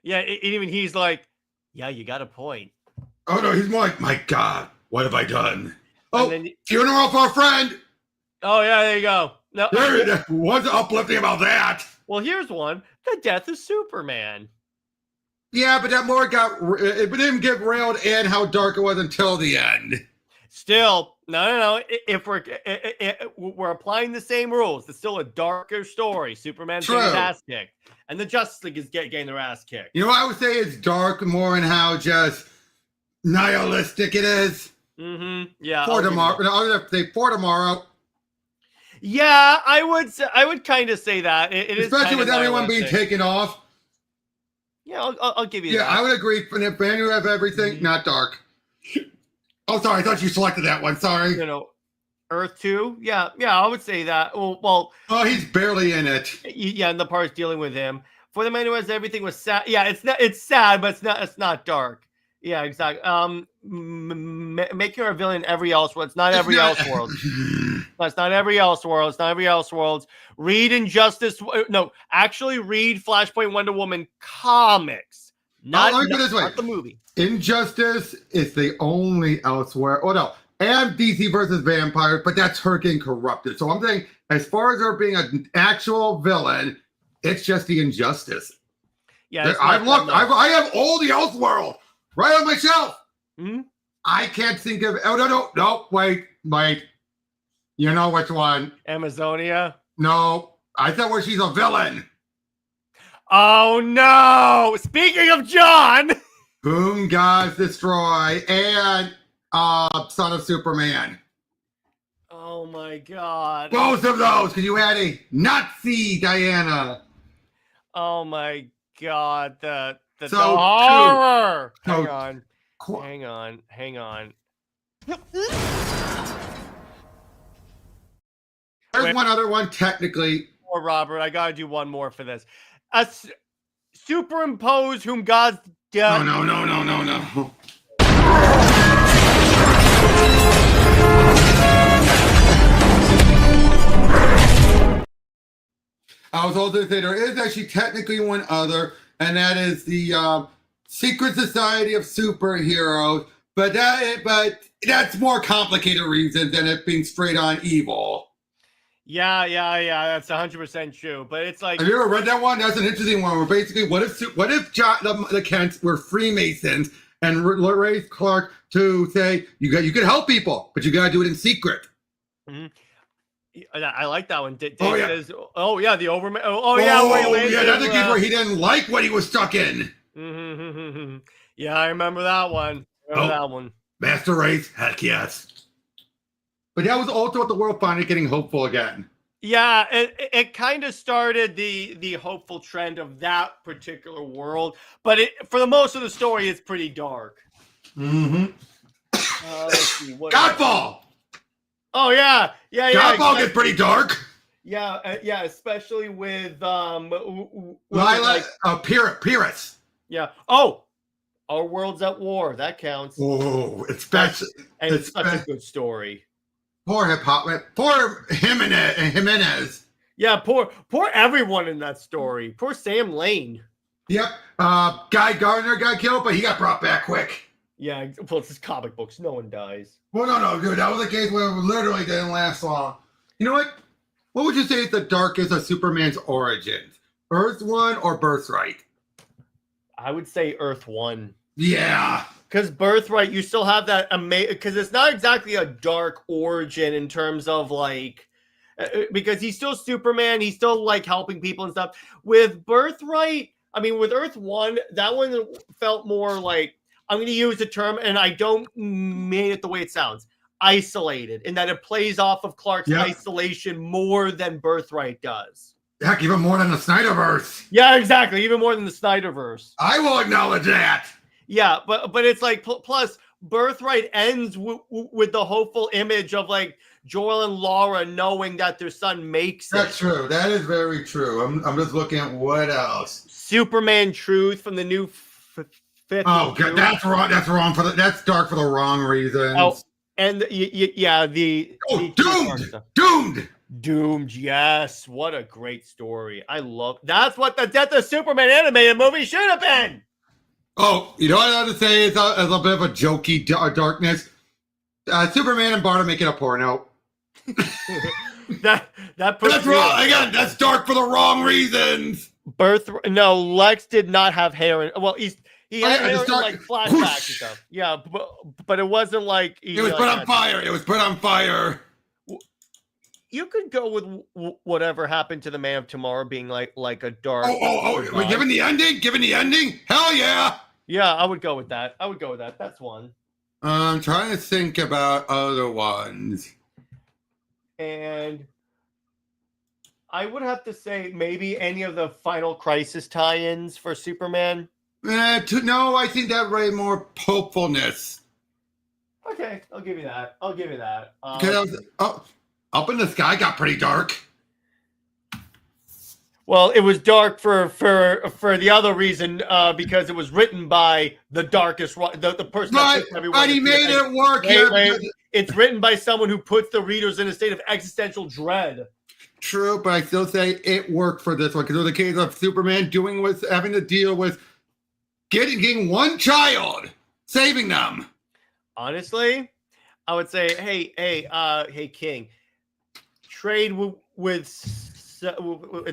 Yeah, even he's like, yeah, you got a point. Oh, no, he's more like, my God, what have I done? Funeral for a friend. Oh, yeah, there you go. No, what's uplifting about that? Well, here's one. The death of Superman. Yeah, but that more it didn't get railed in how dark it was until the end. Still, no. If we're applying the same rules, it's still a darker story. Superman's getting his ass kicked, and the Justice League is getting their ass kicked. You know, I would say it's dark more in how just nihilistic it is. Yeah. For tomorrow, I would have to say for tomorrow. Yeah, I would kind of say that. It especially is with everyone being taken off. Yeah, I'll give you that. Yeah, I would agree. For the band who have everything, not dark. Oh, sorry. I thought you selected that one. Sorry. Earth 2. Yeah, I would say that. Well. Oh, he's barely in it. Yeah, and the parts dealing with him. For the man who has everything was sad. Yeah, it's sad, but it's not dark. Yeah, exactly. Making her a villain in every Elseworld. It's not every Elseworld. It's not every Elseworld. It's not every Elseworld. Read Injustice. No, actually read Flashpoint Wonder Woman comics. Not the movie. Injustice is the only Elsewhere. Oh, no. And DC versus Vampires, but that's her getting corrupted. So I'm saying, as far as her being an actual villain, it's just the Injustice. Yeah, I've looked. I have all the Elseworld right on my shelf. I can't think of. Oh, no. Wait. You know which one? Amazonia? No. I thought where she's a villain. Oh, no. Speaking of Jon. Boom, Guys, Destroy, and Son of Superman. Oh, my God. Both of those, because you had a Nazi Diana. Oh, my God. The horror. Hang on. There's one other one, technically. Or Robert, I gotta do one more for this. Superimpose whom God's dead. No. I was also going to say there is actually technically one other, and that is the Secret Society of Superheroes. But that's more complicated reasons than it being straight on evil. Yeah, that's 100% true. But it's like, have you ever read that one? That's an interesting one. Where basically, what if the Kents were Freemasons and raised Clark to say you could help people, but you got to do it in secret. I like that one. Dave yeah. says, the Overman. That's the case where he didn't like what he was stuck in. Yeah, I remember that one. Master Race, heck yes. But that was also what the world finally getting hopeful again. Yeah, it kind of started the hopeful trend of that particular world, but for the most of the story, it's pretty dark. Let's see, Godfall. Oh yeah. Godfall gets pretty dark. Yeah, especially with Lila, Pyrrhus. Yeah. Oh, Our World's at War. That counts. Oh, it's such a good story. Poor Jimenez. Yeah, poor everyone in that story. Poor Sam Lane. Yep. Guy Gardner got killed, but he got brought back quick. Yeah, well, it's just comic books. No one dies. Well, no, dude. That was a case where it literally didn't last long. You know what? What would you say is the darkest of Superman's origins? Earth 1 or Birthright? I would say Earth 1. Yeah. Because Birthright, you still have that amazing... Because it's not exactly a dark origin in terms of, like... Because he's still Superman. He's still, like, helping people and stuff. With Birthright, with Earth 1, that one felt more like... I'm going to use the term, and I don't mean it the way it sounds. Isolated, in that it plays off of Clark's isolation more than Birthright does. Heck, even more than the Snyderverse. Yeah, exactly. Even more than the Snyderverse. I will acknowledge that. Yeah, but it's like, plus Birthright ends with the hopeful image of like Joel and Laura knowing that their son makes it. That's true. That is very true. I'm just looking at what else. Superman Truth from the new fifth. Oh, God, that's wrong. That's wrong that's dark for the wrong reasons. Oh, and Doomed, yes. What a great story. I love that's what the Death of Superman animated movie should have been. Oh, you know what I have to say is a bit of a jokey darkness. Superman and Bart are making a porno. That's wrong. Again, that's dark for the wrong reasons. No, Lex did not have hair. Well, he had I hair just in thought- like flashbacks and stuff. Yeah, but it wasn't like It was put on fire. It was put on fire. You could go with whatever happened to the Man of Tomorrow being like a dark. We're giving the ending. Giving the ending. Hell yeah. Yeah, I would go with that. That's one. I'm trying to think about other ones. And I would have to say maybe any of the Final Crisis tie-ins for Superman. No, I think that way more hopefulness. Okay, I'll give you that. Up in the Sky got pretty dark. Well, it was dark for the other reason because it was written by the darkest the person. Right, but he made it work. It's written by someone who puts the readers in a state of existential dread. True, but I still say it worked for this one because it was a case of Superman having to deal with getting one child, saving them. Honestly, I would say, hey, King, trade with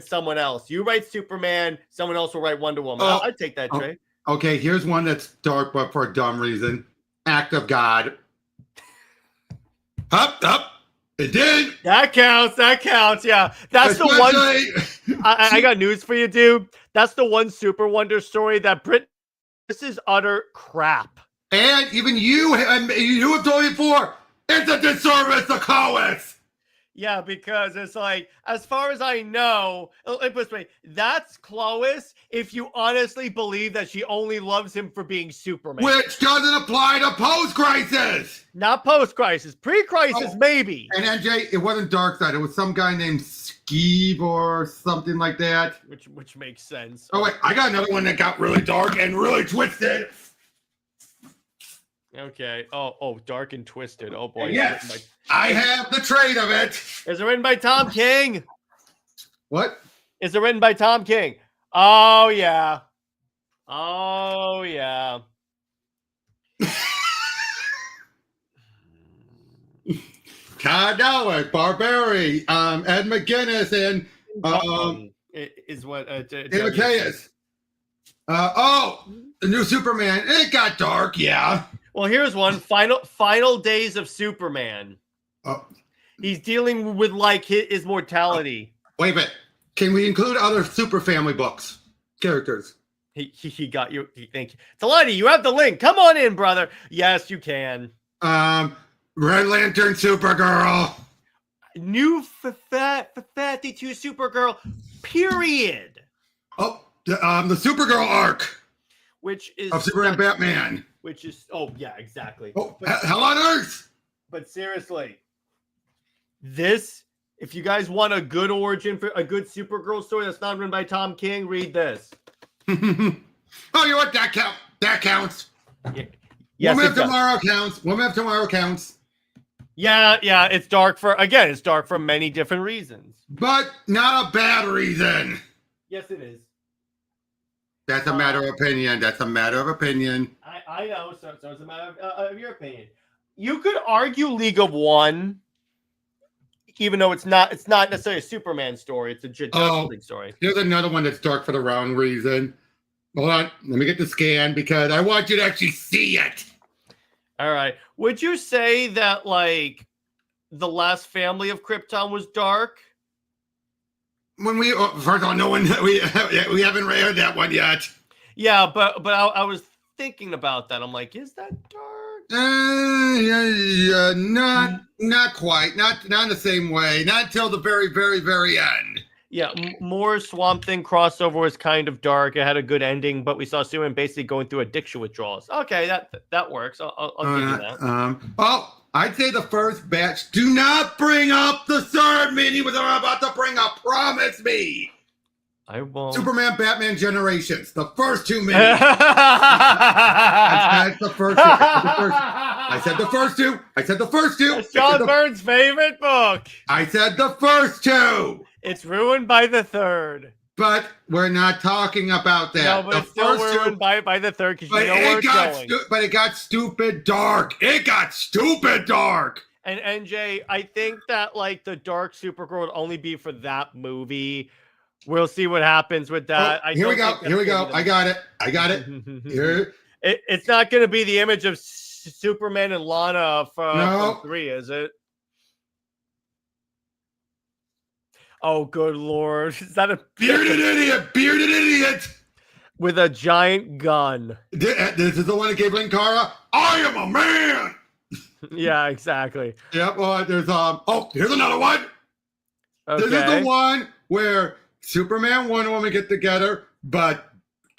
someone else. You write Superman, someone else will write Wonder Woman. I'd take that trade. Okay, here's one that's dark, but for a dumb reason. Act of God. Up. It did. That counts. Yeah, that's the one. I got news for you, dude. That's the one Super Wonder story that this is utter crap. And even you have told me before, it's a disservice to Lois. Yeah, because it's like, as far as I know, that's Lois if you honestly believe that she only loves him for being Superman. Which doesn't apply to post-crisis. Not post-crisis. Pre-crisis, maybe. And NJ, it wasn't Darkseid. It was some guy named Skeeve or something like that. Which makes sense. Oh, wait. I got another one that got really dark and really twisted. Okay. Oh, dark and twisted. Oh boy. Yes. I have the trade of it. Is it written by Tom King? What? Is it written by Tom King? Oh yeah. Todd Dowd, Barberi, Ed McGuinness, and is what Mateus. The new Superman. It got dark, yeah. Well, here's one. Final Days of Superman. Oh. He's dealing with like his mortality. Wait a minute. Can we include other Super Family books characters? He got you. Thank you, Teladia. You have the link. Come on in, brother. Yes, you can. Red Lantern, Supergirl. New 52 Supergirl. Period. Oh, the Supergirl arc. Which is of Superman, Batman. Which is yeah, exactly. Oh, Hell on Earth. But seriously, if you guys want a good origin for a good Supergirl story that's not written by Tom King, read this. Oh, you know what? That counts. Yeah. Yes, Woman of Tomorrow counts. Yeah, it's dark for many different reasons. But not a bad reason. Yes, it is. That's a matter of opinion. I know, so it's a matter of your opinion. You could argue League of One, even though it's not necessarily a Superman story. It's a Justice League story. Here's another one that's dark for the wrong reason. Hold on, let me get the scan because I want you to actually see it. All right. Would you say that like the last family of Krypton was dark? When first of all, we haven't read that one yet. Yeah, but I was thinking about that. I'm like, is that dark? Not quite. Not in the same way. Not until the very, very, very end. Yeah, more Swamp Thing crossover was kind of dark. It had a good ending, but we saw Superman basically going through addiction withdrawals. Okay, that works. I'll give you that. I'd say the first batch. Do not bring up the third mini what I'm about to bring up. Promise me. I won't. Superman, Batman Generations. The first two minis. I said the first two. I said the first two. It's John Byrne's favorite book. I said the first two. It's ruined by the third. But we're not talking about that. No, but it's still ruined by the third because you know where it's going. But it got stupid dark. And NJ, I think that like the dark Supergirl would only be for that movie. We'll see what happens with that. Here we go. Here we go. I got it. Here. It's not going to be the image of Superman and Lana from 3, is it? Oh, good Lord. Is that a bearded idiot? Bearded idiot. With a giant gun. This is the one that gave Linkara, I am a man. Yeah, exactly. Yep. Well, there's here's another one. Okay. This is the one where Superman and Wonder Woman get together, but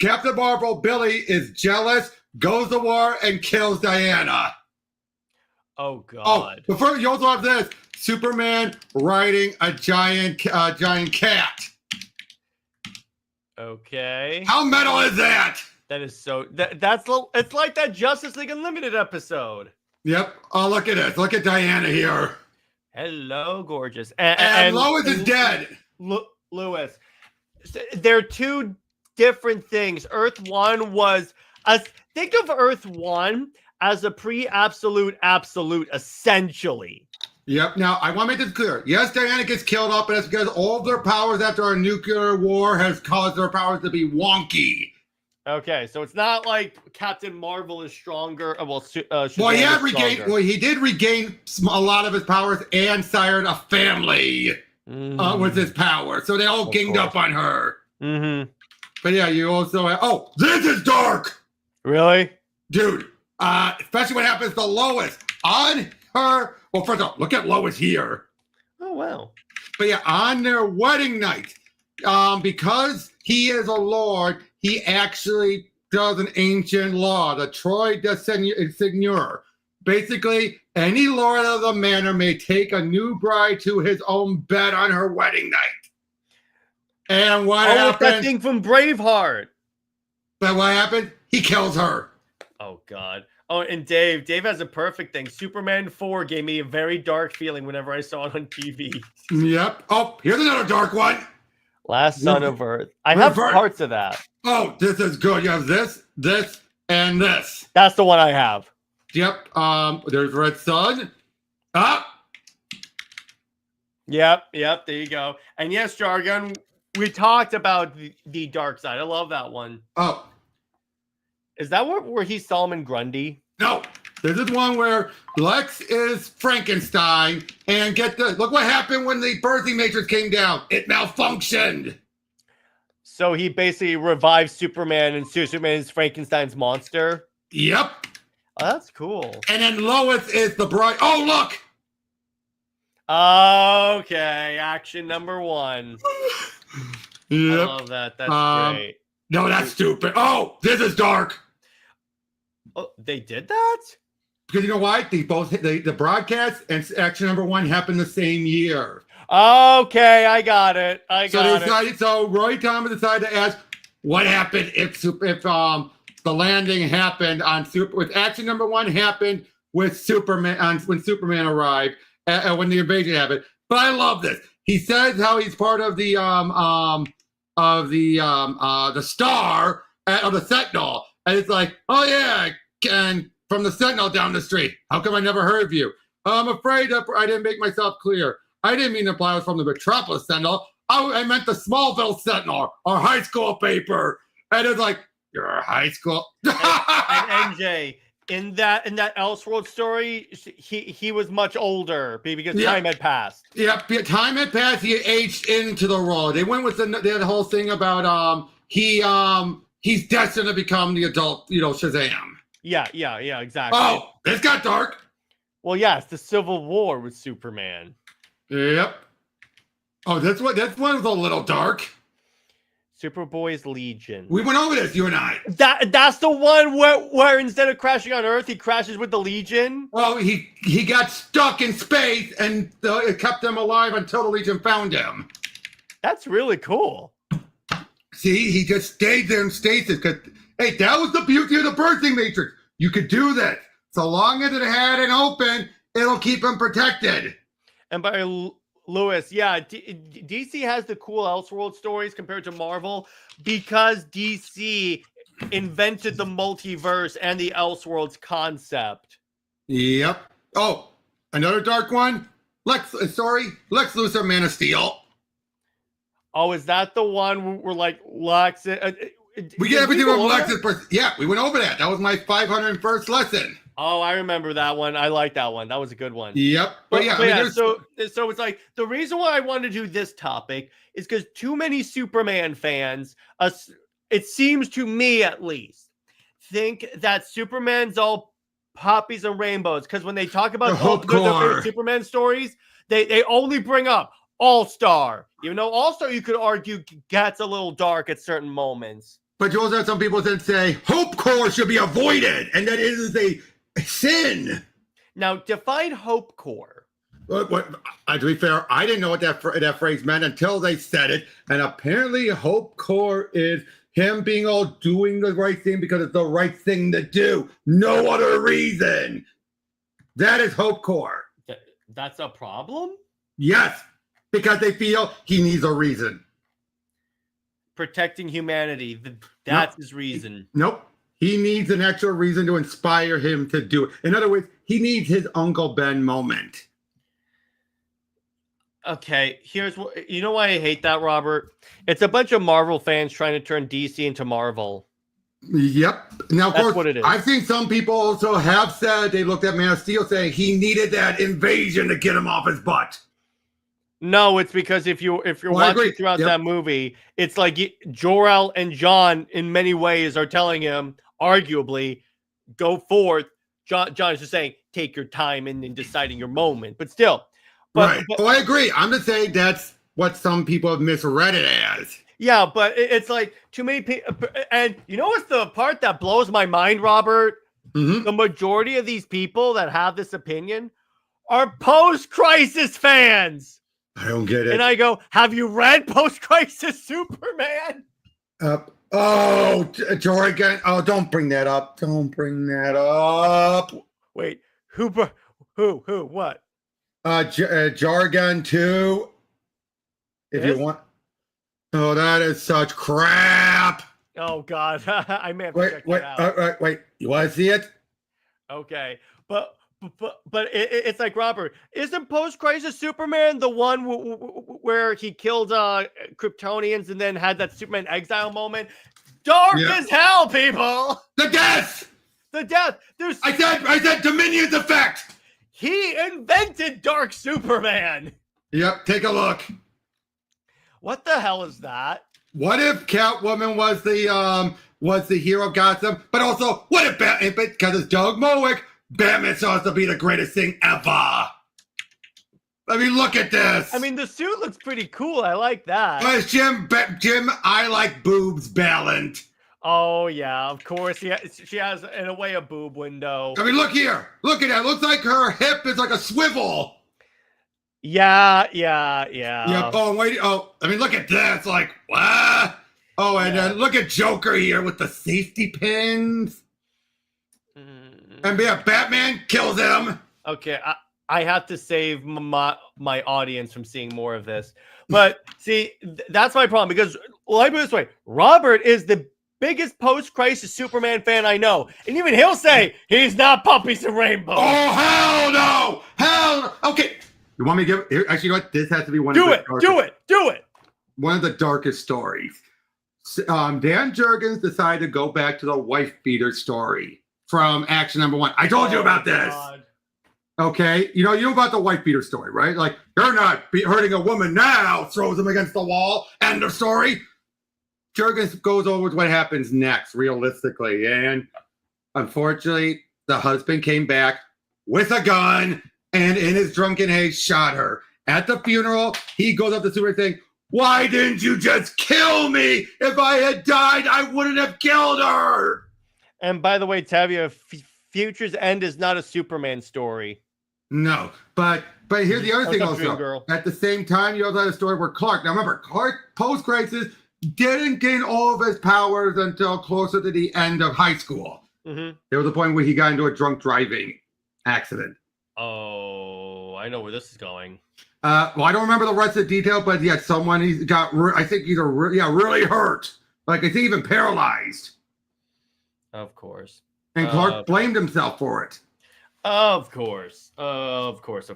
Captain Marvel, Billy, is jealous, goes to war, and kills Diana. Oh, God. Oh, before you also have this, Superman riding a giant cat. Okay. How metal is that? That is so... It's like that Justice League Unlimited episode. Yep. Oh, look at this. Look at Diana here. Hello, gorgeous. And Lois is dead. Lewis. They're two different things. Earth 1 was... think of Earth 1 as a pre-absolute absolute, essentially. Yep. Now, I want to make this clear. Yes, Diana gets killed off, but that's because all of their powers after our nuclear war has caused their powers to be wonky. Okay, so it's not like Captain Marvel is stronger. He did regain a lot of his powers and sired a family with his power. So they all ganged up on her. Mm-hmm. But yeah, you also have... Oh, this is dark! Really? Dude, especially what happens to Lois. On her... Well, first of all, look at Lois here. Oh, wow. But yeah, on their wedding night, because he is a lord, he actually does an ancient law, the Troy de Seigneur. Basically, any lord of the manor may take a new bride to his own bed on her wedding night. And what happens? That thing from Braveheart. But what happens? He kills her. Oh, God. Oh, and Dave has a perfect thing. Superman 4 gave me a very dark feeling whenever I saw it on TV. Yep. Oh, here's another dark one. Last Son of Earth. I have parts of that. Oh, this is good. You have this, and this. That's the one I have. Yep. There's Red Sun. Yep. There you go. And yes, Jargon, we talked about the dark side. I love that one. Oh. Is that where he's Solomon Grundy? No. This is one where Lex is Frankenstein, and look what happened when the birthing matrix came down. It malfunctioned. So he basically revives Superman, and Superman is Frankenstein's monster? Yep. Oh, that's cool. And then Lois is the bride. Oh, look. Okay. Action number 1. Yep. I love that. That's great. No, that's stupid. Oh, this is dark. Oh, they did that? Because you know why? The broadcast and action number 1 happened the same year. Okay, I got it. So Roy Thomas decided to ask, what happened if the landing happened on with action number 1 happened with Superman when Superman arrived when the invasion happened. But I love this. He says how he's part of the Star of the Sentinel, and it's like, oh yeah, and from the Sentinel down the street. How come I never heard of you? I'm afraid that I didn't make myself clear. I didn't mean to imply I was from the Metropolis Sentinel. I meant the Smallville Sentinel, our high school paper. And it's like, you're a high school. and NJ, in that Elseworld story, he was much older because time had passed. Yeah, time had passed. He aged into the role. They went with the whole thing about he's destined to become the adult, Shazam. Yeah, exactly. Oh, this got dark. Well, yeah, it's the Civil War with Superman. Yep. Oh, this one was a little dark. Superboy's Legion. We went over this, you and I. That's the one where instead of crashing on Earth, he crashes with the Legion. Well, he got stuck in space, and it kept him alive until the Legion found him. That's really cool. See, he just stayed there in stasis. Hey, that was the beauty of the birthing matrix. You could do that. So long as it had an open, it'll keep him protected. And by Lewis, yeah, DC has the cool Elseworld stories compared to Marvel because DC invented the multiverse and the Elseworlds concept. Yep. Oh, another dark one. Lex Luthor, Man of Steel. Oh, is that the one where like Lex? We get everything from Lex's. Yeah, we went over that. That was my 501st lesson. Oh, I remember that one. I like that one. That was a good one. Yep. But yeah, I mean, so it's like the reason why I wanted to do this topic is because too many Superman fans, it seems to me at least, think that Superman's all poppies and rainbows. Because when they talk about their favorite Superman stories, they only bring up All-Star. Even though All-Star, you could argue, gets a little dark at certain moments. But you also have some people that say Hope Corps should be avoided, and that it is a sin. Now, define Hope Corps. To be fair, I didn't know what that phrase meant until they said it. And apparently, Hope Corps is him being all doing the right thing because it's the right thing to do. No other reason. That is Hope Corps. That's a problem? Yes, because they feel he needs a reason. Protecting humanity. That's his reason. Nope. He needs an extra reason to inspire him to do it. In other words, he needs his Uncle Ben moment. Okay, here's what you know why I hate that, Robert? It's a bunch of Marvel fans trying to turn DC into Marvel. Yep. Now, of course, what it is. I think some people also have said they looked at Man of Steel saying he needed that invasion to get him off his butt. No, it's because if you're watching throughout that movie, it's like Jor-El and Jon in many ways are telling him, arguably, go forth. Jon is just saying, take your time in deciding your moment. But still. But I agree. I'm just saying that's what some people have misread it as. Yeah, but it's like too many people. And you know what's the part that blows my mind, Robert? Mm-hmm. The majority of these people that have this opinion are post-crisis fans. I don't get it. And I go, have you read Post-Crisis Superman? Jorgen. Oh, don't bring that up. Don't bring that up. Wait, who, what? Jargon 2. If you want. Oh, that is such crap. Oh, God. I may have to check that out. Wait. You want to see it? Okay. But it's like, Robert, isn't Post-Crisis Superman the one where he killed Kryptonians and then had that Superman exile moment? Dark as hell, people. The death. There's. I said Dominion's effect. He invented Dark Superman. Yep. Take a look. What the hell is that? What if Catwoman was the hero of Gotham? But also, what if Batman? Because it's Doug Mowick. Batman supposed to be the greatest thing ever. I mean, look at this. I mean, the suit looks pretty cool. I like that. Where's Jim, I like boobs balance. Oh, yeah, of course. She has, in a way, a boob window. I mean, look here. Look at that. It looks like her hip is like a swivel. Yeah. Yep. Oh, wait. Oh, I mean, look at this. Like, what? Oh, and then look at Joker here with the safety pins. And Batman kills him. Okay, I have to save my audience from seeing more of this. But see, that's my problem because, let me put it this way, Robert is the biggest post-crisis Superman fan I know. And even he'll say he's not puppies and rainbows. Oh, hell no! Hell no! Okay. You want me to give actually, you know what? This has to be one of the darkest. Do it! One of the darkest stories. Dan Jurgens decided to go back to the wife beater story from Action Number 1. I told you about this. God. Okay, you know about the wife beater story, right? Like, you're not hurting a woman now, throws him against the wall, end of story. Jurgens goes over with what happens next, realistically. And unfortunately, the husband came back with a gun and in his drunken haze shot her. At the funeral, he goes up to Superman saying, "Why didn't you just kill me? If I had died, I wouldn't have killed her." And by the way, Tavia, Future's End is not a Superman story. No, but here's the other thing also. At the same time, you also had a story where Clark. Now remember, Clark post-crisis didn't gain all of his powers until closer to the end of high school. Mm-hmm. There was a point where he got into a drunk driving accident. Oh, I know where this is going. Well, I don't remember the rest of the detail, but yeah, he got. I think he's really hurt. Like I think even paralyzed. Of course. And Clark blamed himself for it. Of course. Of course.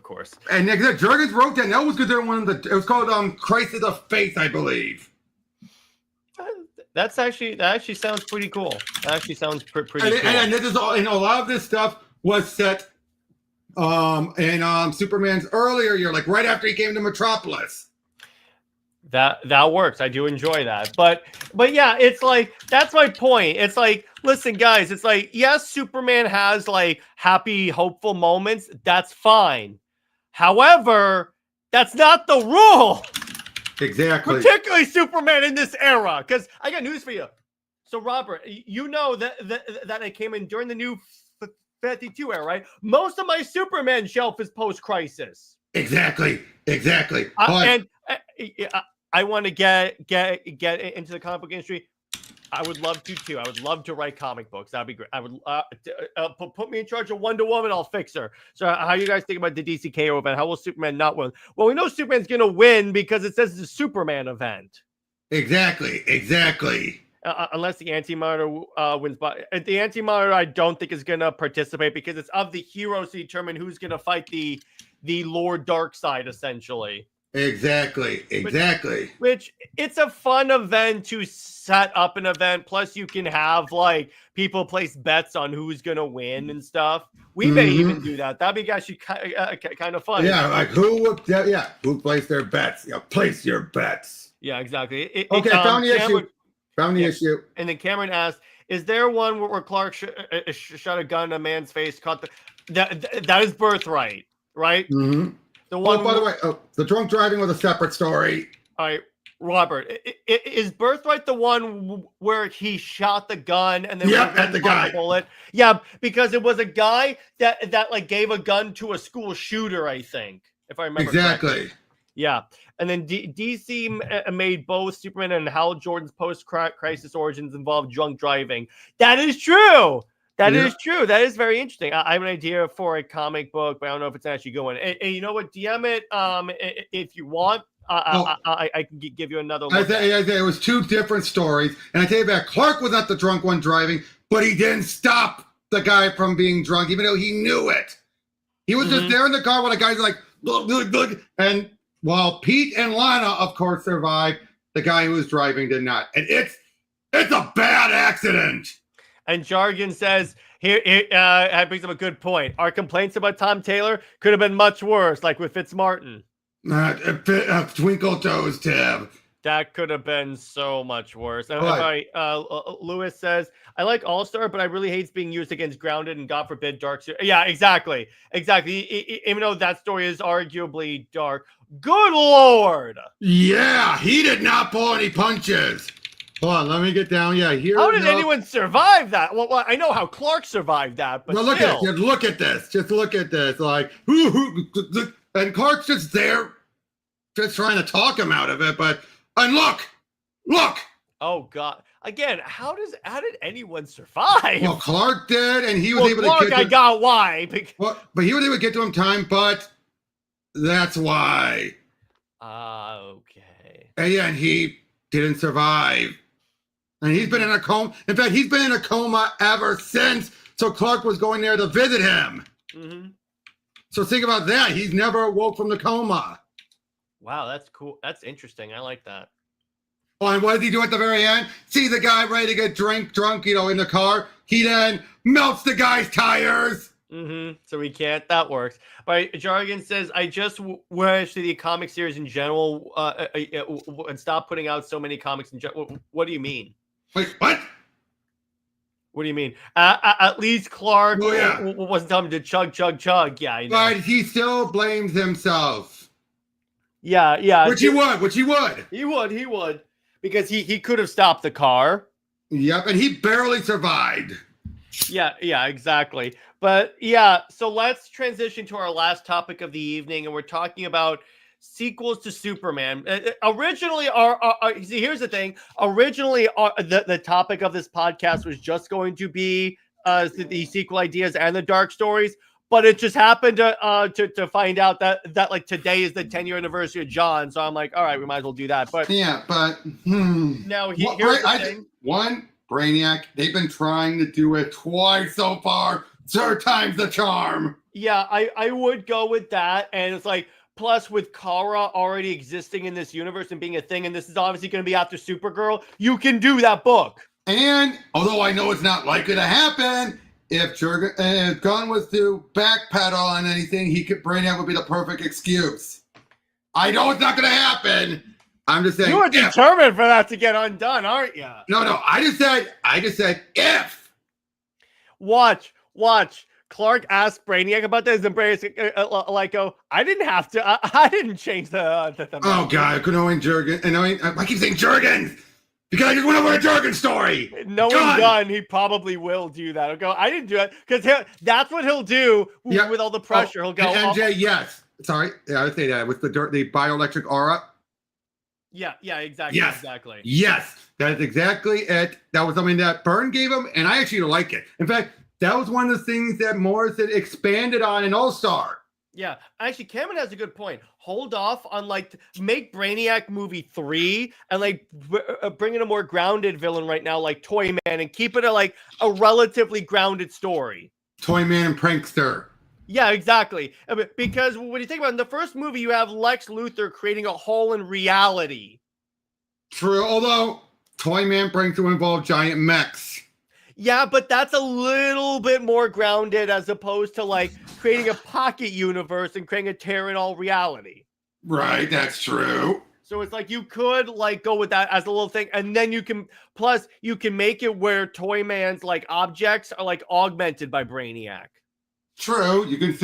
And Jurgens wrote that. That was because they're one of the. It was called Crisis of Faith, I believe. That actually sounds pretty cool. That actually sounds pretty cool. And this is all. And a lot of this stuff was set in Superman's earlier year, like right after he came to Metropolis. That works. I do enjoy that. But yeah, it's like, that's my point. It's like, listen, guys, it's like, yes, Superman has like happy, hopeful moments. That's fine. However, that's not the rule. Exactly. Particularly Superman in this era. Because I got news for you. So, Robert, you know that I came in during the new 52 era, right? Most of my Superman shelf is post-crisis. Exactly. I want to get into the comic book industry. I would love to too. I would love to write comic books. That'd be great. I would put me in charge of Wonder Woman. I'll fix her. So how you guys think about the DC KO event? How will Superman not win? Well, we know Superman's gonna win because it says it's a Superman event. Exactly. Unless the Anti-Monitor wins, but the Anti-Monitor I don't think is gonna participate because it's of the heroes to determine who's gonna fight the Lord Darkseid, essentially. Exactly. Which it's a fun event to set up an event. Plus, you can have like people place bets on who's gonna win and stuff. We may even do that. That'd be actually kind of fun. Yeah, like who placed their bets? Yeah, place your bets. Yeah, exactly. Found the issue. And then Cameron asked, "Is there one where Clark shot a gun in a man's face? Caught that is Birthright, right?" Mm-hmm. The one. By the way, the drunk driving was a separate story. All right, Robert, is Birthright the one where he shot the gun and then at the guy bullet? Yeah, because it was a guy that like gave a gun to a school shooter, I think, if I remember exactly. correctly. Yeah, and then DC made both Superman and Hal Jordan's post-crisis origins involve drunk driving. That is true. That is true. That is very interesting. I have an idea for a comic book, but I don't know if it's actually going. And you know what? DM it if you want. I can give you another. I think it was two different stories. And I tell you that Clark was not the drunk one driving, but he didn't stop the guy from being drunk, even though he knew it. He was just there in the car while the guy's like, look. And while Pete and Lana, of course, survived, the guy who was driving did not. And it's a bad accident. And Jargon says, here brings up a good point. Our complaints about Tom Taylor could have been much worse, like with Fitzmartin. Twinkle toes, Tab. That could have been so much worse. Lewis says, I like All-Star, but I really hate being used against Grounded and, God forbid, Dark. Yeah, exactly. Even though that story is arguably dark. Good Lord. Yeah, he did not pull any punches. Hold on, let me get down. Yeah, here. How did anyone survive that? Well, I know how Clark survived that, but look at this. Just look at this. Like, and Clark's just there, just trying to talk him out of it. And look. Oh God! Again, how did anyone survive? Well, Clark did, and he was able to get. I got why. But he was able to get to him time. But that's why. Okay. And he didn't survive. And he's been in a coma. In fact, he's been in a coma ever since. So Clark was going there to visit him. Mm-hmm. So think about that. He's never awoke from the coma. Wow, that's cool. That's interesting. I like that. Oh, and what does he do at the very end? See the guy ready to get drunk, in the car. He then melts the guy's tires. Mm-hmm. So we can't. That works. But Jargon says, I just wish the comic series in general and stop putting out so many comics in general. What do you mean? Wait, what? What do you mean? At least Clark wasn't telling him to chug. Yeah, I know. But he still blames himself. Yeah. Which he would. He would. Because he could have stopped the car. Yep, and he barely survived. Yeah, exactly. But yeah, so let's transition to our last topic of the evening, and we're talking about sequels to Superman. Originally, here's the thing. Originally, the topic of this podcast was just going to be the sequel ideas and the dark stories. But it just happened to find out that like today is the 10-year anniversary of John. So I'm like, all right, we might as well do that. But yeah, but now here's the thing. Brainiac. They've been trying to do it twice so far. Third time's the charm. Yeah, I would go with that. And it's like, plus with Kara already existing in this universe and being a thing, and this is obviously going to be after Supergirl, you can do that book. And although I know it's not likely to happen, if Gunn was to backpedal on anything, Brainiac would be the perfect excuse. I know it's not going to happen. I'm just saying. You were determined for that to get undone, aren't you? No. I just said if. Watch. Clark asked Brainiac about this, and Brainiac I didn't have to. I didn't change the Oh God, annoying Jurgen. I keep saying Jurgen because I just went over a Jurgen story. Knowing Gunn, he probably will do that. He'll go, I didn't do it because that's what he'll do with all the pressure. He'll go, MJ, yes. Sorry, I would say that with the bioelectric aura. Yeah, exactly. Yes. Exactly. Yes, that is exactly it. That was something that Byrne gave him, and I actually like it. In fact, that was one of the things that Morrison expanded on in All-Star. Yeah, actually, Cameron has a good point. Hold off on make Brainiac movie 3 and bring in a more grounded villain right now, like Toyman, and keep it a relatively grounded story. Toyman and Prankster. Yeah, exactly. Because when you think about it, in the first movie, you have Lex Luthor creating a hole in reality. True, although Toyman Prankster involved giant mechs. Yeah, but that's a little bit more grounded as opposed to creating a pocket universe and creating a tear-in-all reality. Right, that's true. So it's you could go with that as a little thing, and then you can make it where Toyman's objects are augmented by Brainiac. True, you can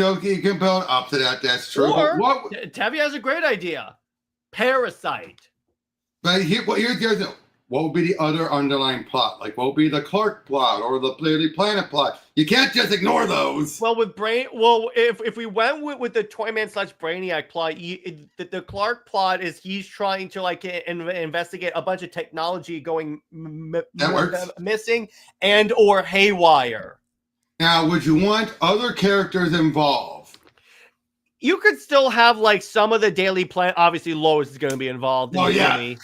build up to that. That's true. Or Tevi has a great idea: Parasite. But here's the other. What would be the other underlying plot? What would be the Clark plot or the Planet plot? You can't just ignore those. Well, if we went with the Toyman / Brainiac plot, the Clark plot is he's trying to investigate a bunch of technology going missing and or haywire. Now, would you want other characters involved? You could still have some of the Daily Planet. Obviously, Lois is going to be involved. Yeah.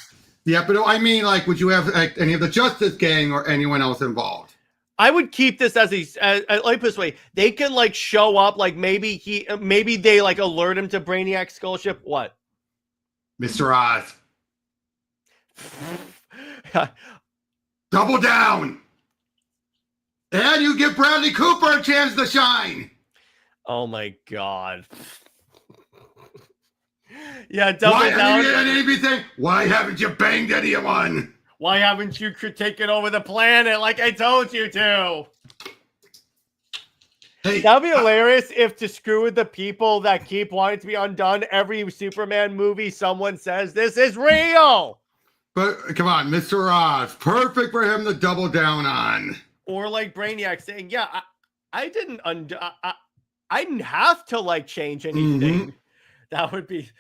Yeah, but I mean, would you have any of the Justice Gang or anyone else involved? I would keep this as let me put this way. They can show up, maybe they alert him to Brainiac's skull ship. What? Mr. Oz. Double down. And you give Bradley Cooper a chance to shine. Oh my God. Yeah, double Why down. haven't you done anything? Why haven't you banged anyone? Why haven't you taken over the planet like I told you to? Hey, that'd be hilarious if, to screw with the people that keep wanting to be undone, every Superman movie someone says this is real. But come on, Mr. Oz, perfect for him to double down on. Or Brainiac saying, "Yeah, I didn't I didn't have to change anything." Mm-hmm. That would be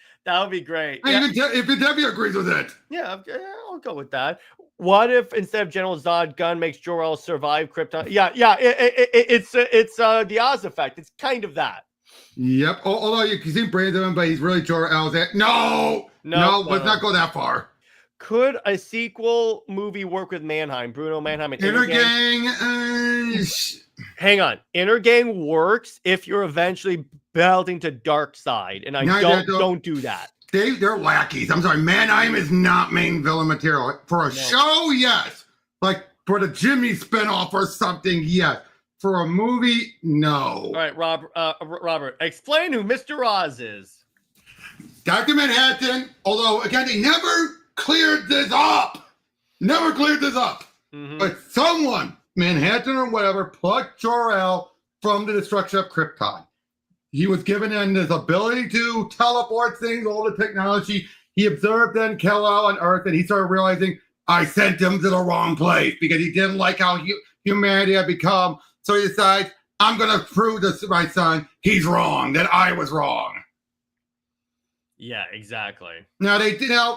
great. Hey, yeah. If Debbie agrees with it. Yeah, I'll go with that. What if instead of General Zod, Gunn makes Jor-El survive Krypton? Yeah, it's the Oz effect. It's kind of that. Yep. Although you can see Brandon, but he's really Jor-El's. No. Let's not go that far. Could a sequel movie work with Mannheim, Bruno Mannheim, and Inner Gang? Hang on. Inner Gang works if you're eventually belting to Dark Side, and don't do that. They're lackeys. I'm sorry. Mannheim is not main villain material. For a show, yes. For the Jimmy spinoff or something, yes. For a movie, no. All right, Robert, explain who Mr. Oz is. Dr. Manhattan, although, again, they never cleared this up. Mm-hmm. But someone, Manhattan or whatever, plucked Jor-El from the destruction of Krypton. He was given this ability to teleport things, all the technology. He observed then Kal-El on Earth, and he started realizing, I sent him to the wrong place because he didn't like how humanity had become. So he decides, I'm going to prove to my son he's wrong, that I was wrong. Yeah, exactly. Now,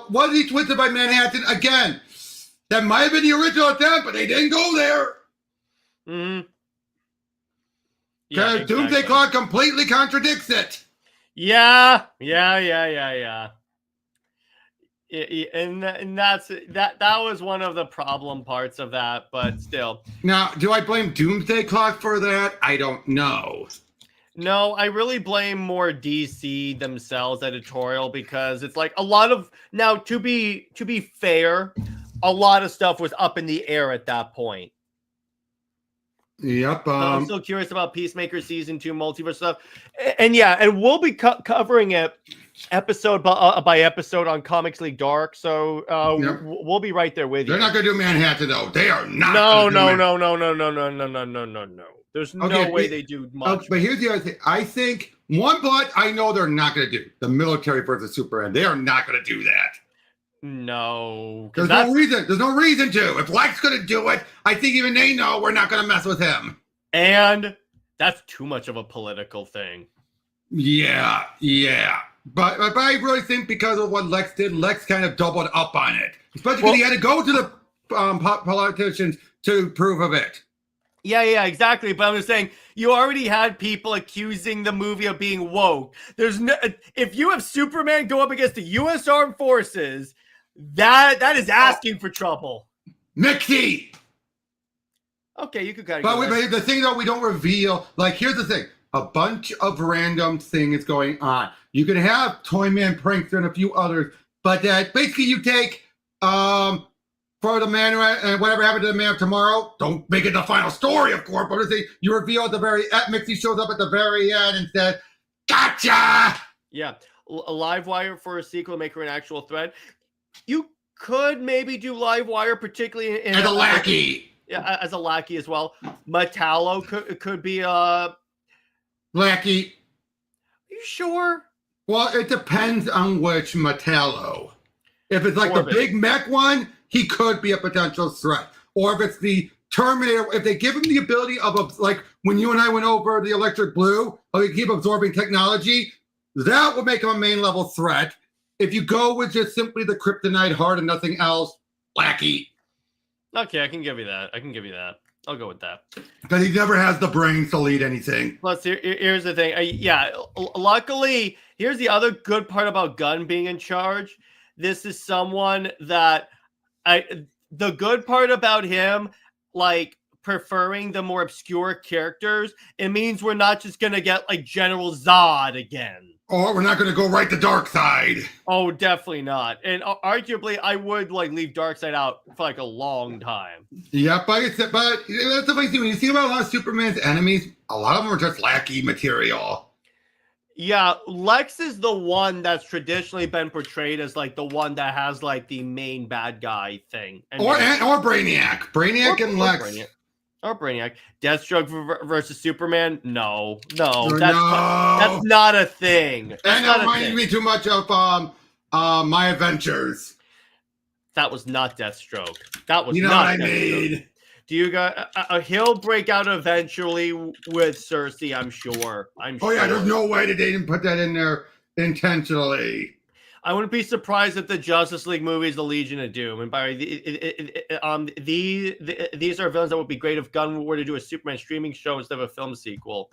was he twisted by Manhattan? Again, that might have been the original attempt, but they didn't go there. Mm-hmm. Because Doomsday Clock completely contradicts it. Yeah. And that was one of the problem parts of that, but still. Now, do I blame Doomsday Clock for that? I don't know. No, I really blame more DC themselves editorial, because it's like a lot of, now to be fair, a lot of stuff was up in the air at that point. Yep. I'm still curious about Peacemaker season 2 multiverse stuff, and yeah, and we'll be covering it episode by episode on Comics League Dark. So Yep. we'll be right there with you. They're not going to do Manhattan though. They are not. No. There's no way they do much. But here's the other thing. I think one plot I know they're not going to do: the military versus Superman. They are not going to do that. No, there's no reason. There's no reason to. If Lex going to do it, I think even they know we're not going to mess with him. And that's too much of a political thing. Yeah. But I really think because of what Lex did, Lex kind of doubled up on it. Especially because he had to go to the politicians to prove of it. Yeah, exactly. But I'm just saying, you already had people accusing the movie of being woke. There's no, if you have Superman go up against the U.S. Armed Forces, that is asking for trouble. Nixie. Okay, you could kind of. But the thing that we don't reveal, like, here's the thing: a bunch of random things going on. You can have Toyman, Prankster, and a few others, but that basically you take for the man and whatever happened to the man of tomorrow. Don't make it the final story, of course, but you reveal at the very end. Mixie shows up at the very end and says, "Gotcha!" Yeah, a live wire for a sequel, make her an actual threat. You could maybe do live wire, particularly in as a lackey. Yeah, as a lackey as well. Metallo could be a lackey. Are you sure? Well, it depends on which Metallo. If it's like the big mech one, he could be a potential threat. Or if it's the Terminator, if they give him the ability of, like when you and I went over the Electric Blue, or they keep absorbing technology, that would make him a main level threat. If you go with just simply the Kryptonite heart and nothing else, lackey. Okay, I can give you that. I'll go with that. Because he never has the brains to lead anything. Plus, here's the thing. Luckily, here's the other good part about Gunn being in charge. This is someone that the good part about him, like preferring the more obscure characters, it means we're not just going to get like General Zod again. Or we're not going to go right to Darkseid. Oh, definitely not. And arguably, I would like leave Darkseid out for like a long time. Yeah, but that's the funny thing. When you think about a lot of Superman's enemies, a lot of them are just lackey material. Yeah, Lex is the one that's traditionally been portrayed as like the one that has like the main bad guy thing. Or Brainiac. Brainiac and Lex. Brainiac. Deathstroke versus Superman? No. That's not a thing. And that reminded me too much of My Adventures. That was not Deathstroke. That was not what I mean. Do you got he'll break out eventually with Cersei, I'm sure. Oh yeah, there's no way that they didn't put that in there intentionally. I wouldn't be surprised if the Justice League movie is the Legion of Doom. And by these are villains that would be great if Gunn were to do a Superman streaming show instead of a film sequel.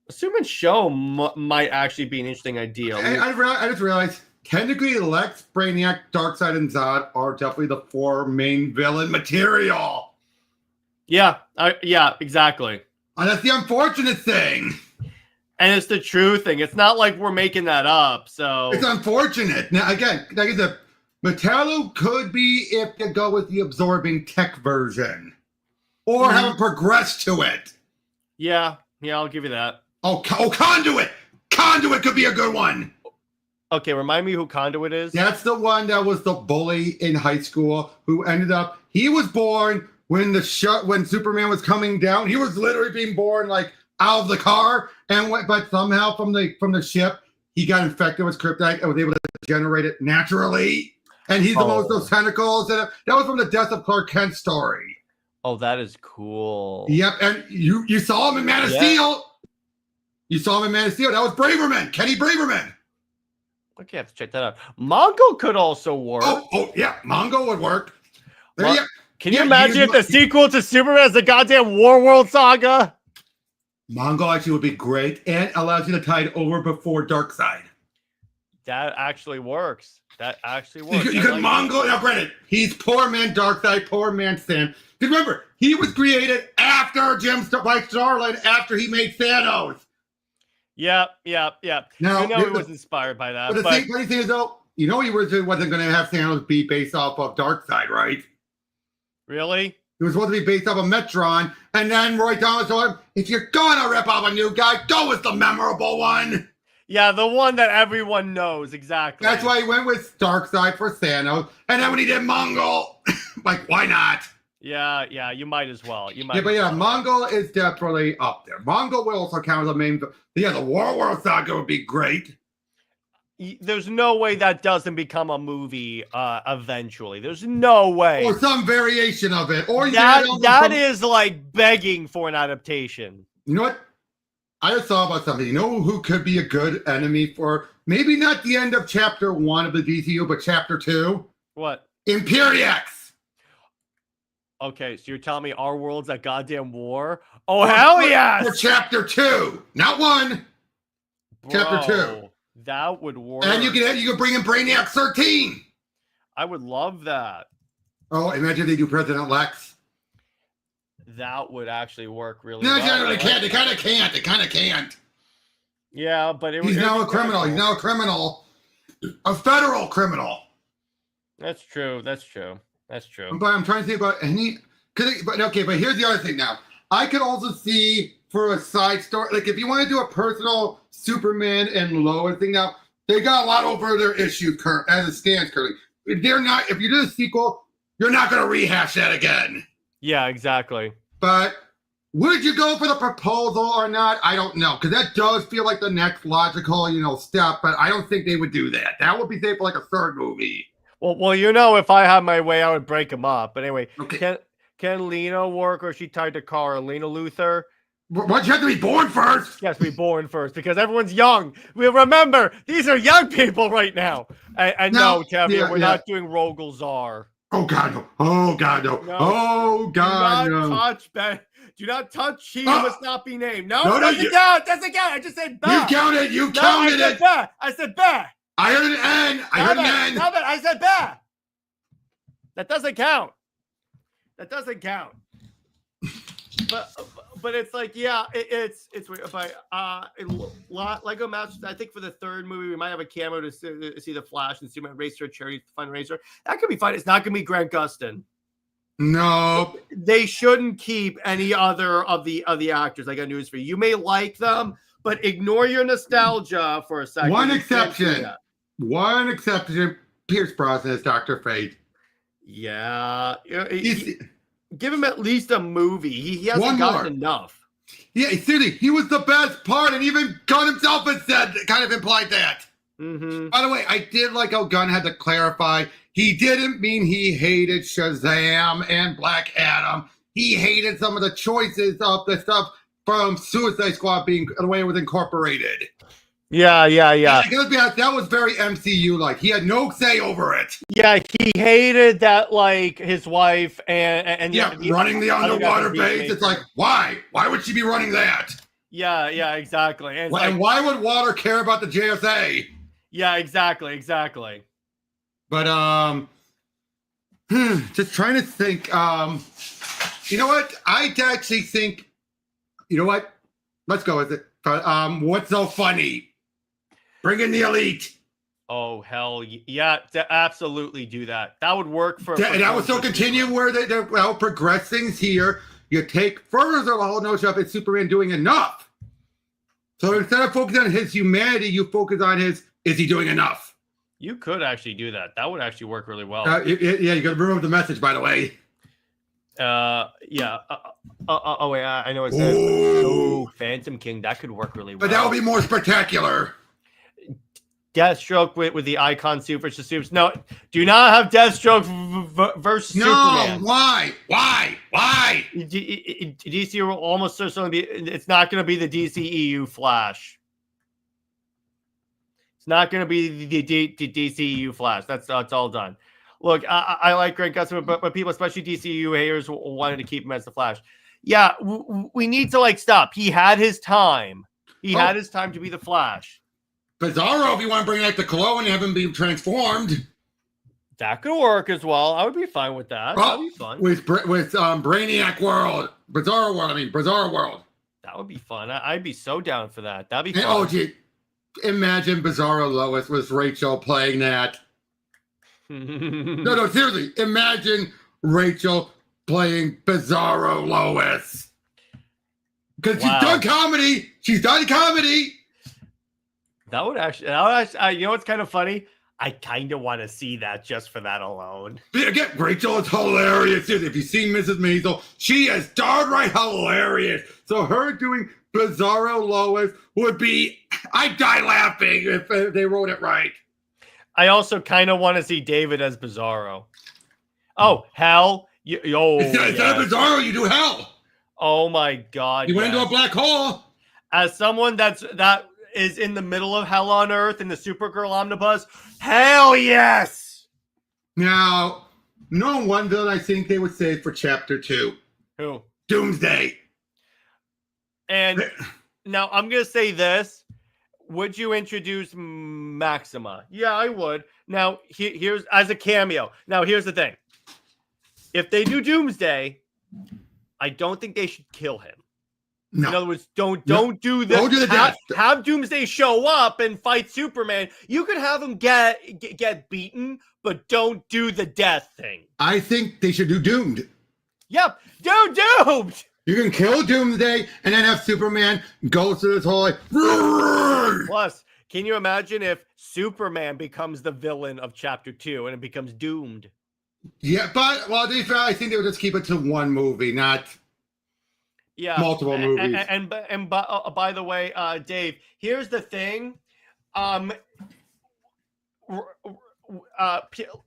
A Superman show might actually be an interesting idea. I just realized, technically, Lex, Brainiac, Darkseid, and Zod are definitely the 4 main villain material. Yeah, exactly. And that's the unfortunate thing. And it's the true thing. It's not like we're making that up. So it's unfortunate. Now, again, like I said, Metallo could be if you go with the absorbing tech version, or haven't progressed to it. Yeah, I'll give you that. Oh, Conduit. Conduit could be a good one. Okay, remind me who Conduit is. That's the one that was the bully in high school who ended up. He was born when when Superman was coming down. He was literally being born like out of the car, but somehow from the ship he got infected with kryptonite and was able to generate it naturally. And he's the most of those tentacles. That was from the Death of Clark Kent story. Oh, that is cool. Yep, and you saw him in Man of Steel. You saw him in Man of Steel. That was Braverman, Kenny Braverman. Okay, I have to check that out. Mongo could also work. Oh yeah, Mongo would work. Can you imagine if the sequel to Superman is the goddamn Warworld saga? Mongo actually would be great and allows you to tie it over before Darkseid. That actually works. That actually works. You could Mongol. Now, granted, he's poor man Darkseid, poor man Stan. Because remember, he was created after by Starlight, after he made Thanos. Yeah. Now, he was inspired by that. But the funny thing is, though, he wasn't going to have Thanos be based off of Darkseid, right? Really? It was supposed to be based off of Metron, and then Roy Thomas told him, if you're gonna rip off a new guy, go with the memorable one. Yeah, the one that everyone knows, exactly. That's why he went with Darkseid for Thanos, and then when he did Mongol, like, why not? Yeah, you might as well. Mongol is definitely up there. Mongol will also count as a main. Yeah, the War World Saga would be great. There's no way that doesn't become a movie eventually. There's no way. Or some variation of it. Or that is like begging for an adaptation. You know what? I just thought about something. You know who could be a good enemy for maybe not the end of chapter 1 of the DCU, but chapter 2? What? Imperiex. Okay, so you're telling me our world's at goddamn war? Oh, hell yes! For chapter 2, not 1. Chapter 2. That would work. And you could bring in Brainiac 13. I would love that. Oh, imagine if they do President Lex. That would actually work really well. No, they can't. They kind of can't. Yeah, but he's now a criminal. He's now a criminal. A federal criminal. That's true. But I'm trying to think about any... But here's the other thing now. I could also see for a side story, like if you want to do a personal Superman and Lois thing now, they got a lot over their issue as it stands currently. They're not, if you do a sequel, you're not going to rehash that again. Yeah, exactly. But would you go for the proposal or not? I don't know, because that does feel like the next logical, step, but I don't think they would do that. That would be safe for like a third movie. Well, if I had my way, I would break them up. But anyway, okay. Can Lena work, or is she tied to Kara? Lena Luthor? Why'd you have to be born first? She has to be born first because everyone's young. We remember these are young people right now. And no, Tevye, we're not doing Rogol Zar. Oh God, no! Oh God, no! Oh God, no! Touch Ben. Do not touch. He must not be named. No, doesn't count. I just said bah. You counted. You counted it. Bah. I said bah. I heard an N. I heard an N. Stop it. I said bah. That doesn't count. But it's like, yeah, it's weird. But Lego Masters, I think for the third movie, we might have a cameo to see the Flash and Superman race to a charity fundraiser. That could be fun. It's not going to be Grant Gustin. No, they shouldn't keep any other of the actors. I got news for you. You may like them, but ignore your nostalgia for a second. One exception. Pierce Brosnan as Dr. Fate. Yeah. Give him at least a movie. He hasn't gotten enough. Yeah, seriously, he was the best part, and even Gunn himself had said, kind of implied that. Mm-hmm. By the way, I did like how Gunn had to clarify. He didn't mean he hated Shazam and Black Adam. He hated some of the choices of the stuff from Suicide Squad being the way it was incorporated. Yeah. That was very MCU-like. He had no say over it. Yeah, he hated that, like, his wife and running the underwater base. It's like, why? Why would she be running that? Yeah, exactly. And why would water care about the JSA? Yeah, exactly. But just trying to think. You know what? I actually think. You know what? Let's go with it. What's so funny? Bring in the Elite. Oh, hell yeah. Absolutely do that. That would work for that would still continue where they're progress things here. You take further the whole notion of it's Superman doing enough. So instead of focusing on his humanity, you focus on is he doing enough? You could actually do that. That would actually work really well. You got to remove the message, by the way. Yeah. Oh, wait, I know it's Phantom King. That could work really well. But that would be more spectacular. Deathstroke with the icon suit versus Supes. No, do not have Deathstroke versus Superman. No, why? DC will almost certainly be. It's not going to be the DCEU Flash. It's not going to be the DCEU Flash. That's all done. Look, I like Grant Gustin, but people, especially DCEU haters, wanted to keep him as the Flash. Yeah, we need to stop. He had his time. He had his time to be the Flash. Bizarro, if you want to bring back the Cologne and have him be transformed. That could work as well. I would be fine with that. That'd be fun. With Brainiac World. Bizarro World. That would be fun. I'd be so down for that. That'd be fun. And, oh, gee, imagine Bizarro Lois with Rachel playing that. No, seriously. Imagine Rachel playing Bizarro Lois. Because she's done comedy. She's done comedy. That would actually, you know what's kind of funny? I kind of want to see that just for that alone. Again, Rachel is hilarious. If you've seen Mrs. Maisel, she is downright hilarious. So her doing Bizarro Lois would be, I'd die laughing if they wrote it right. I also kind of want to see David as Bizarro. Oh, hell. Instead of Bizarro, you do Hell. Oh my God. You went into a black hole. As someone that is in the middle of Hell on Earth in the Supergirl omnibus, hell yes. Now, no one villain I think they would save for chapter 2. Who? Doomsday. And now I'm going to say this. Would you introduce Maxima? Yeah, I would. Now, here's as a cameo. Now, here's the thing. If they do Doomsday, I don't think they should kill him. No. In other words, don't do this. Don't do the death. Have Doomsday show up and fight Superman. You could have him get beaten, but don't do the death thing. I think they should do Doomed. Yep, do Doomed. You can kill Doomsday and then have Superman go through this whole Plus, can you imagine if Superman becomes the villain of chapter 2 and it becomes Doomed? Yeah, but I think they would just keep it to one movie, not multiple movies. And by the way, Dave, here's the thing.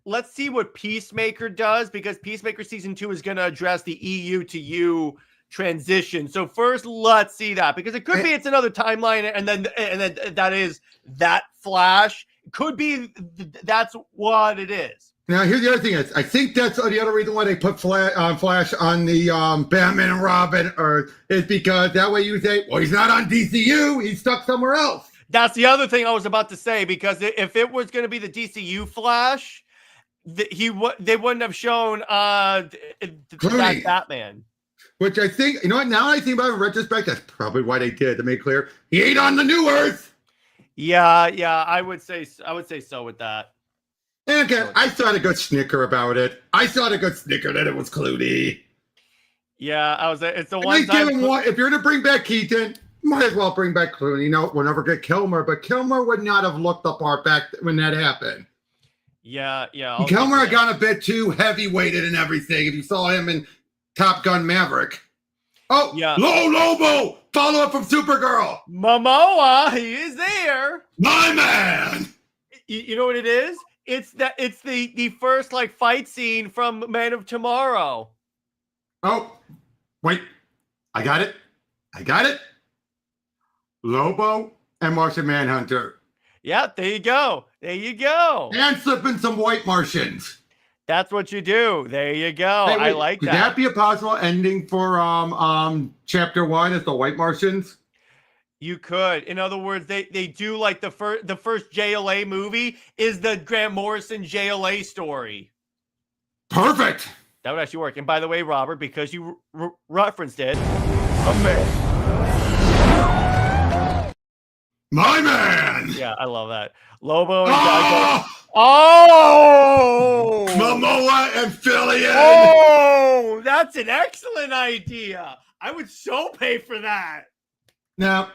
Let's see what Peacemaker does, because Peacemaker season 2 is going to address the EU to U transition. So first, let's see that, because it could be it's another timeline, and then that is that Flash. It could be that's what it is. Now, here's the other thing. I think that's the other reason why they put Flash on the Batman and Robin Earth is because that way you say, well, he's not on DCU. He's stuck somewhere else. That's the other thing I was about to say, because if it was going to be the DCU Flash, they wouldn't have shown that Batman. Which I think, you know what, now I think about it in retrospect, that's probably why they did, to make clear. He ain't on the new Earth. Yeah, I would say so with that. And again, I saw a good snicker about it. I saw a good snicker that it was Clooney. Yeah, it's the one time. If you're going to bring back Keaton, might as well bring back Clooney. You know, we'll never get Kilmer, but Kilmer would not have looked the part back when that happened. Yeah. Kilmer had gone a bit too heavy-weighted and everything. If you saw him in Top Gun Maverick. Oh, yeah. Lobo! Follow-up from Supergirl. Momoa, he is there. My man! You know what it is? It's the first fight scene from Man of Tomorrow. Oh, wait. I got it. Lobo and Martian Manhunter. Yeah, there you go. And slip in some white Martians. That's what you do. There you go. Hey, wait, I like that. Could that be a possible ending for chapter 1 as the white Martians? You could. In other words, they do the first JLA movie is the Grant Morrison JLA story. Perfect. That would actually work. And by the way, Robert, because you referenced it, my man. Yeah, I love that. Lobo and Momoa and Fillion. Oh, that's an excellent idea. I would so pay for that. Now,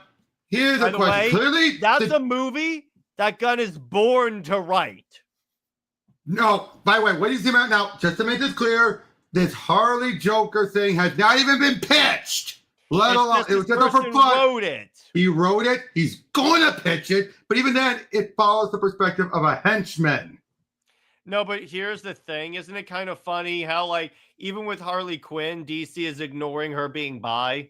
here's a question. Clearly, that's a movie that Gunn is born to write. No, by the way, what do you see about now? Just to make this clear, this Harley Joker thing has not even been pitched. Let alone, it was just for fun. Wrote it. He wrote it. He's going to pitch it. But even then, it follows the perspective of a henchman. No, but here's the thing. Isn't it kind of funny how, even with Harley Quinn, DC is ignoring her being bi?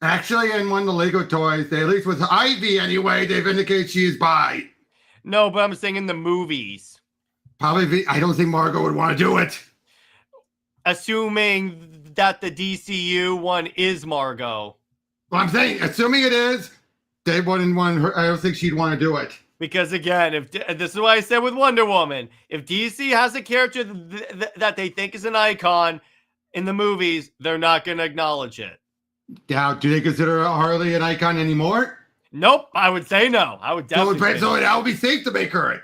Actually, in one of the Lego toys, at least with Ivy anyway, they've indicated she is bi. No, but I'm saying in the movies. Probably, I don't think Margot would want to do it. Assuming that the DCU one is Margot. Well, I'm saying, assuming it is, They wouldn't want her. I don't think she'd want to do it. Because again, if this is what I said with Wonder Woman, if DC has a character that they think is an icon in the movies, they're not going to acknowledge it. Now, do they consider Harley an icon anymore? Nope, I would say no. I would definitely. So that would be safe to make her it.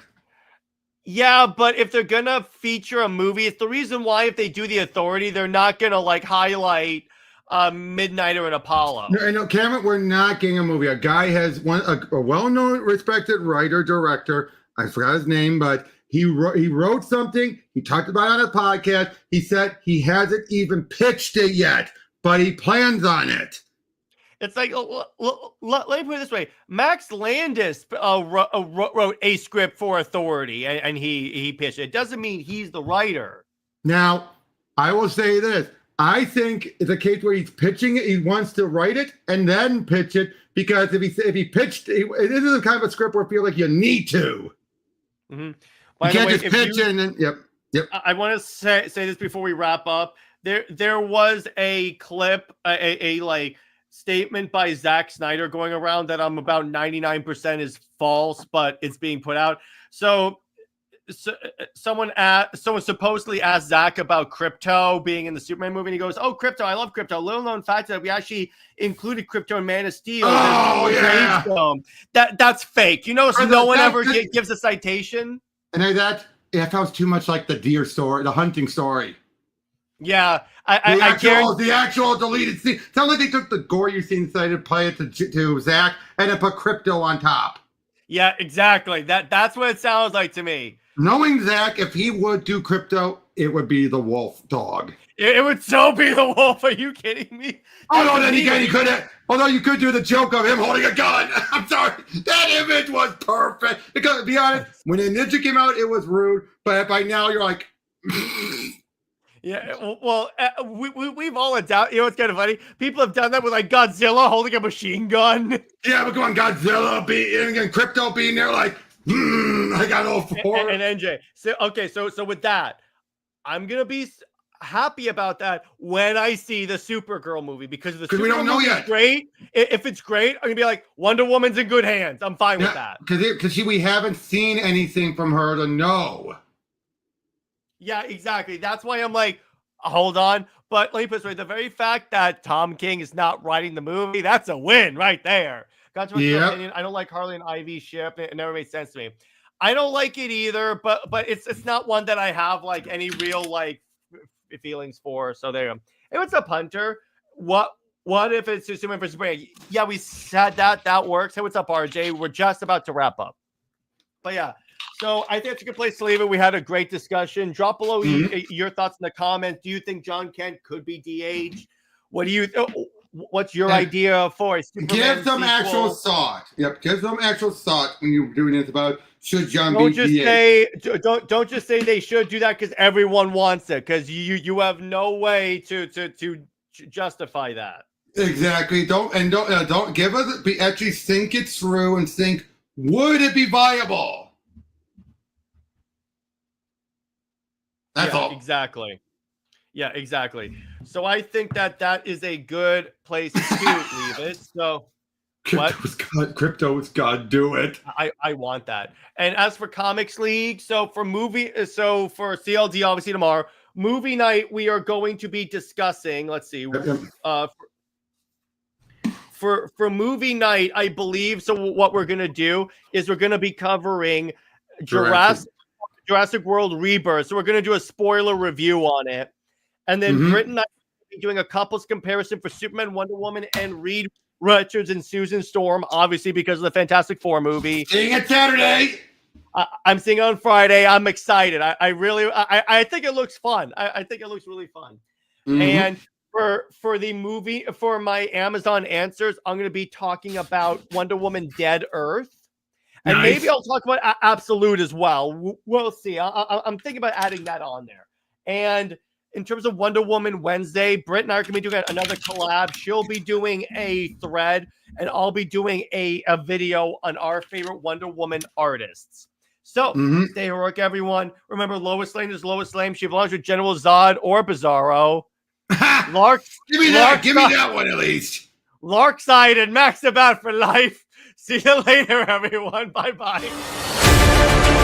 Yeah, but if they're gonna feature a movie, it's the reason why if they do The Authority, they're not gonna like highlight Midnighter and Apollo. No, Cameron, we're not getting a movie. A guy has a well-known, respected writer, director. I forgot his name, but he wrote something. He talked about it on a podcast. He said he hasn't even pitched it yet, but he plans on it. It's like, let me put it this way. Max Landis wrote a script for Authority, and he pitched it. It doesn't mean he's the writer. Now, I will say this. I think it's a case where he's pitching it. He wants to write it and then pitch it, because if he pitched, it is a kind of a script where I feel like you need to. Mm-hmm. You can't just pitch it and then, yep. I want to say this before we wrap up. There was a clip, a like statement by Zack Snyder going around that I'm about 99% is false, but it's being put out. So someone supposedly asked Zack about Crypto being in the Superman movie, and he goes, "Oh, Crypto, I love Crypto." Little known fact that we actually included Crypto in Man of Steel. Oh yeah, that's fake. You notice no one ever gives a citation. And that sounds too much like the deer story, the hunting story. Yeah, the actual deleted scene. Sounds like they took the gory scene, decided to play it to Zack, and then put Crypto on top. Yeah, exactly. That's what it sounds like to me. Knowing Zack, if he would do Crypto, it would be the wolf dog. It would so be the wolf. Are you kidding me? Oh no, then he could have. Although you could do the joke of him holding a gun. I'm sorry, that image was perfect. Because to be honest, when the Ninja came out, it was rude. But by now, you're like. Yeah, well, we've all adapted. You know what's kind of funny? People have done that with like Godzilla holding a machine gun. Yeah, but going Godzilla being and Crypto being there, like, I got all four. And NJ. So with that, I'm gonna be happy about that when I see the Supergirl movie, because the Supergirl we don't know movie yet. Is great. If it's great, I'm gonna be like, Wonder Woman's in good hands. I'm fine with that. Because we haven't seen anything from her to know. Yeah, exactly. That's why I'm like, hold on. But let me put it this way: the very fact that Tom King is not writing the movie, that's a win right there. Controversial opinion. I don't like Harley and Ivy ship. It never made sense to me. I don't like it either, but it's not one that I have like any real like feelings for. So there you go. Hey, what's up, Hunter? What if it's Superman versus Superman? Yeah, we said that works. Hey, what's up, RJ? We're just about to wrap up. But yeah. So I think it's a good place to leave it. We had a great discussion. Drop below your thoughts in the comments. Do you think Jon Kent could be DH? What do you? What's your idea for a Superman Give them sequel? actual thought. Yep, give them actual thought when you're doing it about should Jon don't be just DH. say don't just say they should do that because everyone wants it, because you have no way to justify that. Exactly. Don't give us. Actually think it through and think, would it be viable? That's all. Exactly. Yeah, exactly. So I think that is a good place to leave it. So Crypto is God, do it. I want that. And as for Comics League, so for CLD, obviously tomorrow, movie night, we are going to be discussing, let's see, for movie night, I believe, so what we're going to do is we're going to be covering Jurassic World Rebirth. So we're going to do a spoiler review on it. And then Britt and I will be doing a couples comparison for Superman, Wonder Woman, and Reed Richards and Susan Storm, obviously because of the Fantastic Four movie. Seeing it Saturday. I'm seeing it on Friday. I'm excited. I think it looks fun. I think it looks really fun. And for the movie, for my Amazon answers, I'm going to be talking about Wonder Woman Dead Earth. And maybe I'll talk about Absolute as well. We'll see. I'm thinking about adding that on there. And in terms of Wonder Woman Wednesday, Britt and I are going to be doing another collab. She'll be doing a thread, and I'll be doing a video on our favorite Wonder Woman artists. So stay heroic, everyone. Remember, Lois Lane is Lois Lane. She belongs with General Zod or Bizarro. Give me that one at least. Larkside and Max about for life. See you later, everyone. Bye bye.